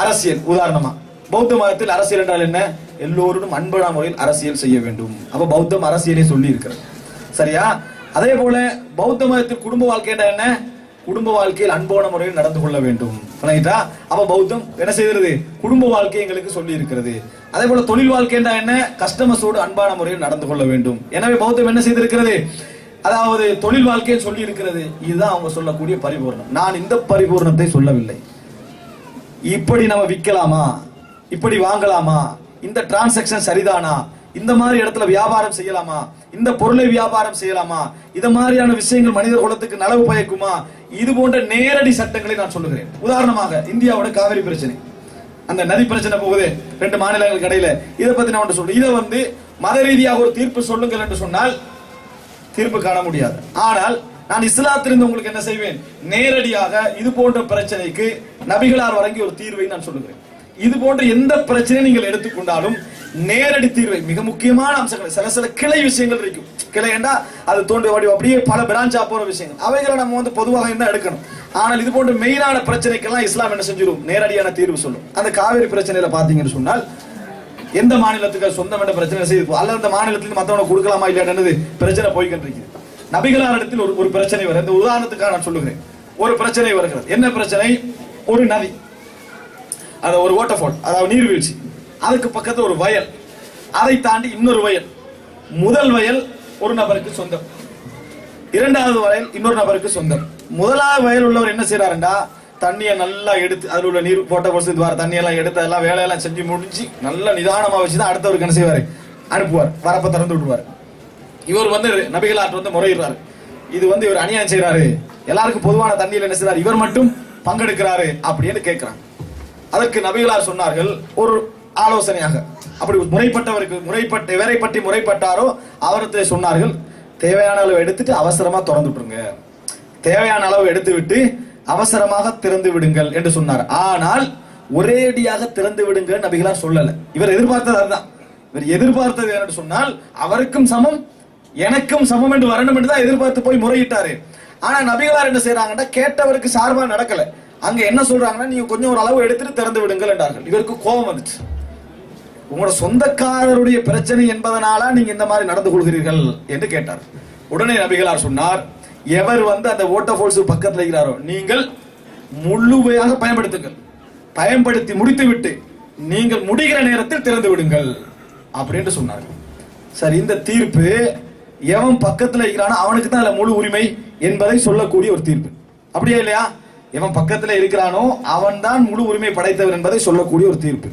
அரசியல். உதாரணமா பௌத்த மதத்தில் அரசியல் என்றால் என்ன? எல்லோரும் அன்பான முறையில் அரசியல் செய்ய வேண்டும். அப்ப பௌத்தம் அரசியலே சொல்லி இருக்கிறது, சரியா? அதே போல பௌத்த மதத்தில் குடும்ப வாழ்க்கை என்ன? குடும்ப வாழ்க்கையில் அன்பான முறையில் நடந்து கொள்ள வேண்டும். அப்ப பௌத்தம் என்ன செய்கிறது? குடும்ப வாழ்க்கை எங்களுக்கு சொல்லி இருக்கிறது. அதே போல தொழில் வாழ்க்கை என்ன? கஸ்டமர்ஸோடு அன்பான முறையில் நடந்து கொள்ள வேண்டும். எனவே பௌத்தம் என்ன செய்திருக்கிறது? தொழில் வாழ்க்கையை சொல்லி இருக்கிறது. இதுதான் அவங்க சொல்லக்கூடிய பரிபூர்ணம். நான் இந்த பரிபூர்ணத்தை சொல்லவில்லை. இப்படி நம்ம விற்கலாமா, இப்படி வாங்கலாமா, இந்த டிரான்சாக்சன் சரிதானா, இந்த மாதிரி இடத்துல வியாபாரம் செய்யலாமா, இந்த பொருளை வியாபாரம் செய்யலாமா, இந்த மாதிரியான விஷயங்கள் மனித குலத்துக்கு நலவு பயக்குமா, இது போன்ற நேரடி சட்டங்களை நான் சொல்லுகிறேன். உதாரணமாக இந்தியாவோட காவிரி பிரச்சனை, அந்த நதி பிரச்சனை போகுது 2 மாநிலங்களுக்கு இடையில, இதை பத்தி நான் சொல்றேன். இதை மத ரீதியாக ஒரு தீர்ப்பு சொல்லுங்கள் என்று சொன்னால் தீர்ப்பு காண முடியாது. ஆனால் நான் இஸ்லாத்திலிருந்து உங்களுக்கு என்ன செய்வேன், நேரடியாக இது போன்ற பிரச்சனைக்கு நபிகளார் வழங்கி ஒரு தீர்வை நான் சொல்லுகிறேன். இது போன்ற எந்த பிரச்சனையை நீங்கள் எடுத்துக்கொண்டாலும் நேரடி தீர்வை, மிக முக்கியமான அம்சங்கள், சில கிளை விஷயங்கள் இருக்கும். கிளை என்றா அது தோன்ற வடிவம் அப்படியே பல பிரான்ச்சா போற விஷயங்கள், அவைகளை நம்ம பொதுவாக என்ன எடுக்கணும். ஆனால் இது போன்ற மெயினான பிரச்சனைக்கெல்லாம் இஸ்லாம் என்ன செஞ்சிடும், நேரடியான தீர்வு சொல்லும். அந்த காவிரி பிரச்சனையில பாத்தீங்கன்னு சொன்னால், எந்த மாநிலத்துக்கு சொந்தம் என்ற பிரச்சனை செய்து, அல்லது அந்த மாநிலத்துக்கு மத்தவனை கொடுக்கலாமா இல்லையா பிரச்சனை போய்கிட்டு இருக்கு. நபிகளார் இடத்தில் ஒரு பிரச்சனை வரும். இந்த உதாரணத்துக்காக நான் சொல்லுகிறேன். ஒரு பிரச்சனை வருகிறது. என்ன பிரச்சனை? ஒரு நதி, ஒரு வாட்டர்ஃபால், அதாவது நீர்வீழ்ச்சி, அதுக்கு பக்கத்துல ஒரு வயல், அதை தாண்டி இன்னொரு வயல், முதல் வயல் ஒரு நபருக்கு சொந்தம், இரண்டாவது வயல் இன்னொரு நபருக்கு சொந்தம். முதலாவது வயல் உள்ளவர் என்ன செய்யறாருண்டா, தண்ணியை நல்லா எடுத்து அதில் உள்ள நீர் போட்ட பொறுத்து வர தண்ணியெல்லாம் எடுத்து அதெல்லாம் வேலையெல்லாம் செஞ்சு முடிஞ்சு நல்லா நிதானமா வச்சுதான் அடுத்தவருக்கு என்ன செய்வாரு, அனுப்புவார், வரப்ப திறந்து விடுவார். இவர் வந்து நபிகளார் வந்து முறையிடுறாரு, இது வந்து இவர் அநியாயம் செய்யறாரு, எல்லாருக்கும் பொதுவான தண்ணியில் என்ன செய்யறாரு, இவர் மட்டும் பங்கெடுக்கிறாரு அப்படின்னு கேட்கிறாங்க. அதற்கு நபிகளார் சொன்னார்கள் ஒரு ஆலோசனையாக, அப்படி முறைப்பட்ட எவரை பற்றி முறைப்பட்டாரோ அவர்கிட்ட சொன்னார்கள், தேவையான அளவு எடுத்துட்டு அவசரமா திறந்து விட்டுருங்க, தேவையான அளவு எடுத்து விட்டு அவசரமாக திறந்து விடுங்கள் என்று சொன்னார். ஆனால் ஒரேடியாக திறந்து விடுங்கள் நபிகளார் சொல்லல. இவர் எதிர்பார்த்தது அதுதான். இவர் எதிர்பார்த்தது என்று சொன்னால் அவருக்கும் சமம் எனக்கும் சமம் என்று வரணும் என்று தான் எதிர்பார்த்து போய் முறையிட்டாரு. ஆனா நபிகளார் என்ன செய்யறாங்கன்னா, கேட்டவருக்கு சார்பா நடக்கல. அங்க என்ன சொல்றாங்கன்னா, நீங்க கொஞ்சம் ஒரு அளவு எடுத்துட்டு திறந்து விடுங்கள் என்றார்கள். இவருக்கு கோபம் வந்துச்சு, உங்களோட சொந்தக்காரருடைய பிரச்சனை என்பதனால நீங்க இந்த மாதிரி நடந்து கொள்கிறீர்கள் என்று கேட்டார். உடனே நபிகளார் சொன்னார், எவர் வந்து அந்த வாட்டர் ஃபால்ஸ் பக்கத்தில் இருக்கிறாரோ நீங்கள் முழுமையாக பயன்படுத்துங்கள், பயன்படுத்தி முடித்து விட்டு நீங்கள் முடிகிற நேரத்தில் திறந்து விடுங்கள் அப்படின்னு சொன்னார்கள். சரி, இந்த தீர்ப்பு எவன் பக்கத்தில் இருக்கிறானோ அவனுக்கு தான் முழு உரிமை என்பதை சொல்லக்கூடிய ஒரு தீர்ப்பு, அப்படியா இல்லையா? எவன் பக்கத்தில் இருக்கிறானோ அவன் தான் முழு உரிமை படைத்தவர் என்பதை சொல்லக்கூடிய ஒரு தீர்ப்பு.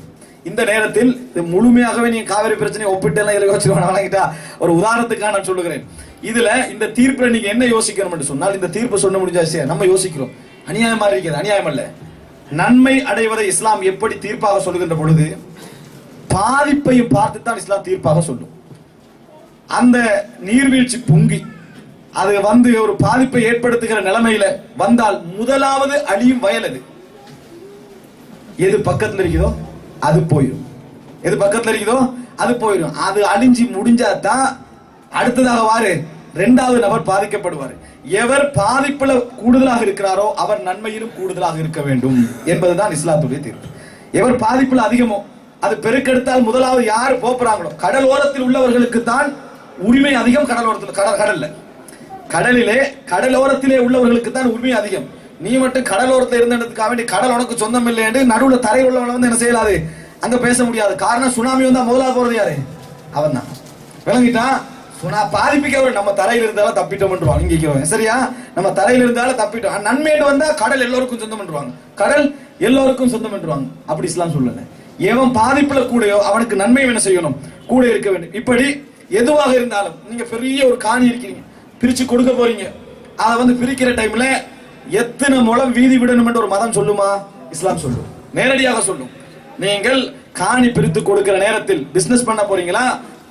இந்த நேரத்தில் முழுமையாகவே நீங்க காவிரி பிரச்சனை ஒப்பிட்டு எல்லாம் வச்சுக்கிட்டா, ஒரு உதாரணத்துக்காக நான் சொல்லுகிறேன். இதுல இந்த தீர்ப்புல நீங்க என்ன யோசிக்கணும் என்று சொன்னால், இந்த தீர்ப்பு சொல்ல முடிஞ்சாச்சு நம்ம யோசிக்கிறோம், அநியாயமா இருக்கிறது, அநியாயம் அல்ல. நன்மை அடைவதை இஸ்லாம் எப்படி தீர்ப்பாக சொல்லுகின்ற பொழுது பாதிப்பையும் பார்த்துத்தான் இஸ்லாம் தீர்ப்பாக சொல்லும். அந்த நீர்வீழ்ச்சி பொங்கி அது வந்து ஒரு பாதிப்பை ஏற்படுத்துகிற நிலைமையில வந்தால் முதலாவது அழியும் வயல் அது. எது பக்கத்துல இருக்குதோ அது போயிடும், எது பக்கத்துல இருக்குதோ அது போயிடும். அது அழிஞ்சு முடிஞ்சாதான் அடுத்ததாக வாரு இரண்டாவது நபர் பாதிக்கப்படுவார். எவர் பாதிப்புல கூடுதலாக இருக்கிறாரோ அவர் நன்மையிலும் கூடுதலாக இருக்க வேண்டும் என்பதுதான் இஸ்லாத்துடைய தீர்ப்பு. எவர் பாதிப்புல அதிகமோ அது பெருக்கெடுத்தால் முதலாவது யார் போறாங்களோ, கடல் ஓரத்தில் உள்ளவர்களுக்கு தான் உரிமை அதிகம். கடலோரத்திலே உள்ளவர்களுக்கு தான் உரிமை அதிகம். நீ மட்டும் கடலோரத்தில் இருந்ததுக்காக வேண்டி கடல் உனக்கு சொந்தம் இல்லை என்று நடுவில் தரையில் உள்ளவன் வந்து என்ன செய்யலாது, அங்க பேச முடியாது. காரணம் சுனாமி வந்தா முதலாவது போறது யாரு, அவன் தான். விளங்கிட்டான்? பாதிப்பிக்க நம்ம தரையில் இருந்தாலும் தப்பிட்டோம் இங்க, சரியா? நம்ம தரையில் இருந்தாலும் தப்பிட்டோம். நன்மையிட்டு வந்தா கடல் எல்லோருக்கும் சொந்தம் பண்ணுவாங்க, கடல் எல்லோருக்கும் சொந்தம் பண்ணுவாங்க. அப்படி இஸ்லாம் சொல்லல. எவன் பாதிப்புல கூடயோ அவனுக்கு நன்மை என்ன செய்யணும், கூட இருக்க வேண்டும். இப்படி எதுவாக இருந்தாலும் நீங்க பெரிய ஒரு காணி இருக்கிறீங்க, பிரிச்சு கொடுக்க போறீங்க, அதை வந்து பிரிக்கிற டைம்ல எத்தனை முழம் வீதி விடணும் என்று ஒரு மதம் சொல்லுமா? இஸ்லாம் சொல்லும், நேரடியாக சொல்லும். நீங்கள் காணி பிரித்து கொடுக்கிற நேரத்தில் பிசினஸ் பண்ண போறீங்களா,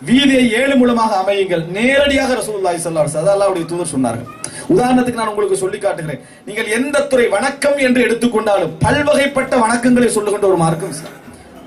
வீதியை 7 முழமாக அமையுங்கள், நேரடியாக ரசூலுல்லாஹி ஸல்லல்லாஹு அலைஹி வஸல்லம் அல்லாஹ்வுடைய தூதர் சொன்னார்கள். உதாரணத்துக்கு நான் உங்களுக்கு சொல்லி காட்டுகிறேன். நீங்கள் எந்த துறை வணக்கம் என்று எடுத்துக்கொண்டாலும் பல்வகைப்பட்ட வணக்கங்களை சொல்லுகின்ற ஒரு மார்க்கம் இஸ்லாம்.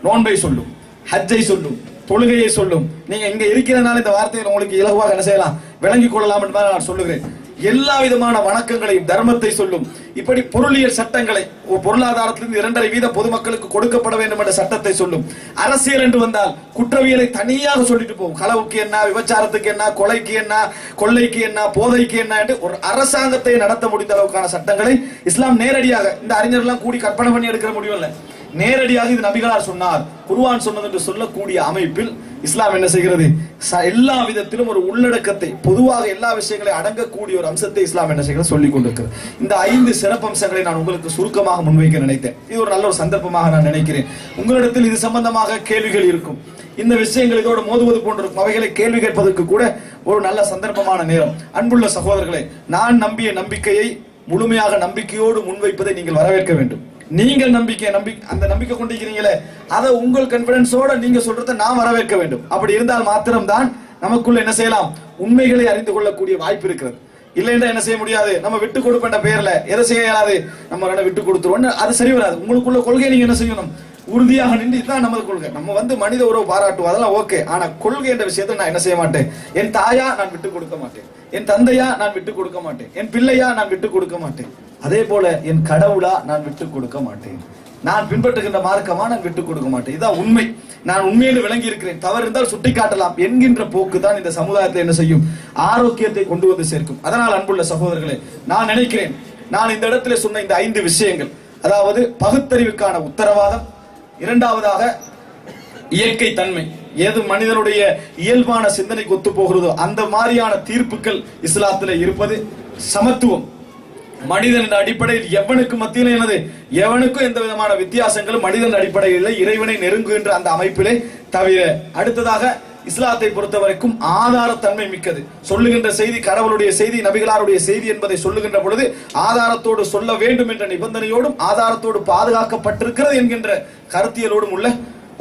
நோன்பை சொல்லும், ஹஜ்ஜை சொல்லும், தொழுகையை சொல்லும். நீங்க இங்க இருக்கிறதுனால இந்த வார்த்தையை உங்களுக்கு இலகுவாக என்ன செய்யலாம், விளங்கிக் கொள்ளலாம் என்று நான் சொல்லுகிறேன். எல்லா விதமான வணக்கங்களையும் தர்மத்தை சொல்லும். இப்படி பொருளியல் சட்டங்களை, பொருளாதாரத்திலிருந்து 2.5% பொதுமக்களுக்கு கொடுக்கப்பட வேண்டும் என்ற சட்டத்தை சொல்லும். அரசியல் என்று வந்தால் குற்றவியலை தனியாக சொல்லிட்டு போகும். களவுக்கு என்ன, விபச்சாரத்துக்கு என்ன, கொலைக்கு என்ன, கொள்ளைக்கு என்ன, போதைக்கு என்ன என்று ஒரு அரசாங்கத்தை நடத்த முடிந்த அளவுக்கான சட்டங்களை இஸ்லாம் நேரடியாக, இந்த அறிஞர்கள்லாம் கூடி கற்பனை பண்ணி எடுக்கிற முடியும் இல்லை, நேரடியாக இது நபிகளார் சொன்னார், குர்ஆன் சொன்னது என்று சொல்லக்கூடிய அமைப்பில் இஸ்லாம் என்ன செய்கிறது, எல்லா விதத்திலும் ஒரு உள்ளடக்கத்தை, பொதுவாக எல்லா விஷயங்களையும் அடங்கக்கூடிய ஒரு அம்சத்தை இஸ்லாம் என்ன செய்கிறது, சொல்லிக் கொண்டிருக்கிறது. இந்த 5 சிறப்பம்சங்களை நான் உங்களுக்கு சுருக்கமாக முன்வைக்க நினைத்தேன். இது ஒரு நல்ல ஒரு சந்தர்ப்பமாக நான் நினைக்கிறேன். உங்களிடத்தில் இது சம்பந்தமாக கேள்விகள் இருக்கும், இந்த விஷயங்கள் இதோடு மோதுவது போன்றிருக்கும், அவைகளை கேள்வி கேட்பதற்கு கூட ஒரு நல்ல சந்தர்ப்பமான நேரம். அன்புள்ள சகோதரர்களே, நான் நம்பிய நம்பிக்கையை முழுமையாக நம்பிக்கையோடு முன்வைப்பதை நீங்கள் வரவேற்க வேண்டும். நீங்கள் அந்த நம்பிக்கை கொண்டிருக்கிறீங்களே, அதை உங்கள் கான்பிடன்ஸோட நீங்க சொல்றதை நான் வரவேற்க வேண்டும். அப்படி இருந்தால் மாத்திரம்தான் நமக்குள்ள என்ன செய்யலாம், உண்மைகளை அறிந்து கொள்ளக்கூடிய வாய்ப்பு இருக்கிறது. இல்லைன்னா என்ன செய்ய முடியாது, நம்ம விட்டு கொடுப்பேன் பேர்ல எதை செய்ய இயலாது, நம்ம விட்டு கொடுத்துருவோம், அது சரி வராது. உங்களுக்குள்ள கொள்கை நீங்க என்ன செய்யணும், உறுதியாக நின்று, இதுதான் நமது கொள்கை. நம்ம வந்து மனித உறவு பாராட்டுவோம், அதெல்லாம் ஓகே. ஆனா கொள்கை என்ற விஷயத்தை நான் என்ன செய்ய மாட்டேன், என் தாயா நான் விட்டு கொடுக்க மாட்டேன், என் தந்தையா நான் விட்டு கொடுக்க மாட்டேன், என் பிள்ளையா நான் விட்டு கொடுக்க மாட்டேன், அதே போல என் கடவுளா நான் விட்டு கொடுக்க மாட்டேன், நான் பின்பற்றுகின்ற மார்க்கமா நான் விட்டு கொடுக்க மாட்டேன். இதான் உண்மை. நான் உண்மையில விளங்கி இருக்கிறேன், தவறு இருந்தால் சுட்டி காட்டலாம் என்கின்ற போக்கு தான் இந்த சமுதாயத்தில் என்ன செய்யும், ஆரோக்கியத்தை கொண்டு வந்து சேர்க்கும். அதனால் அன்புள்ள சகோதரர்களே, நான் நினைக்கிறேன், நான் இந்த இடத்துல சொன்ன இந்த 5 விஷயங்கள், அதாவது பகுத்தறிவுக்கான உத்தரவாதம், இரண்டாவதாக இயற்கை தன்மை, எது மனிதனுடைய இயல்பான சிந்தனைக்கு ஒத்து போகிறதோ அந்த மாதிரியான தீர்ப்புகள் இஸ்லாத்தில் இருப்பது. சமத்துவம், மனிதன் அடிப்படையில் எவனுக்கு மத்தியில் எனது எவனுக்கும் எந்த விதமான வித்தியாசங்களும் மனிதன் அடிப்படையில் இறைவனை நெருங்குகின்ற அந்த அமைப்பிலே தவிர. அடுத்ததாக இஸ்லாத்தை பொறுத்த வரைக்கும் ஆதாரத்தன்மை மிக்கது. சொல்லுகின்ற செய்தி கடவுளுடைய செய்தி, நபிகளாருடைய செய்தி என்பதை சொல்லுகின்ற பொழுது ஆதாரத்தோடு சொல்ல வேண்டும் என்ற நிபந்தனையோடும் ஆதாரத்தோடு பாதுகாக்கப்பட்டிருக்கிறது என்கின்ற கருத்தியலோடும் உள்ள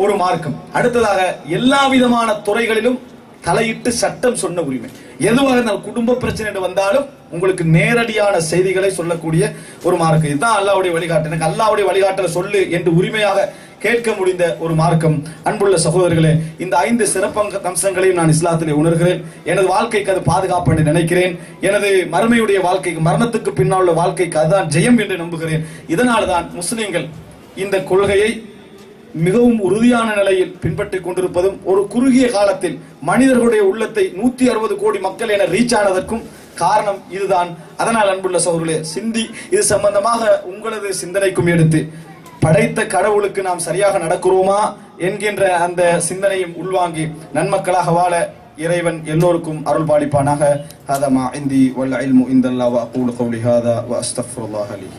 ஒரு மார்க்கம். அடுத்ததாக எல்லா விதமான துறைகளிலும் தலையிட்டு சட்டம் சொன்ன உரிமை. எதுவாக இருந்தாலும் குடும்ப பிரச்சனை என்று வந்தாலும் உங்களுக்கு நேரடியான செய்திகளை சொல்லக்கூடிய ஒரு மார்க்கம். இதுதான் அல்லாஹ்வுடைய வழிகாட்டு. எனக்கு அல்லாஹ்வுடைய வழிகாட்டலை சொல்லு என்று உரிமையாக கேட்க முடிந்த ஒரு மார்க்கம். அன்புள்ள சகோதரர்களே, இந்த 5 சிறப்பு அம்சங்களையும் நான் இஸ்லாத்திலே உணர்கிறேன். எனது வாழ்க்கைக்கு அது பாதுகாப்பு என்று நினைக்கிறேன். எனது மறுமையுடைய வாழ்க்கைக்கு, மரணத்துக்கு பின்னால் உள்ள வாழ்க்கைக்கு அதுதான் ஜெயம் என்று நம்புகிறேன். இதனால தான் முஸ்லிம்கள் இந்த கொள்கையை மிகவும் உறுதியான நிலையில் பின்பற்றிக் கொண்டிருப்பதும் ஒரு குறுகிய காலத்தில் மனிதர்களுடைய உள்ளத்தை 160 கோடி மக்கள் என ரீச் ஆனதற்கும் காரணம் இதுதான். அதனால் அன்புள்ள சகோதரர்களே, இது சம்பந்தமாக உங்களது சிந்தனைக்கும் எடுத்து படைத்த கடவுளுக்கு நாம் சரியாக நடக்கிறோமா என்கின்ற அந்த சிந்தனையும் உள்வாங்கி நன்மக்களாக வாழ இறைவன் எல்லோருக்கும் அருள் பாலிப்பானாக. ஹதா மா இந்தி வல் இல்மு இந்தல்லாஹ் வ அகூலு கௌலி ஹாதா வ அஸ்தக்ஃபிருல்லாஹ் லி.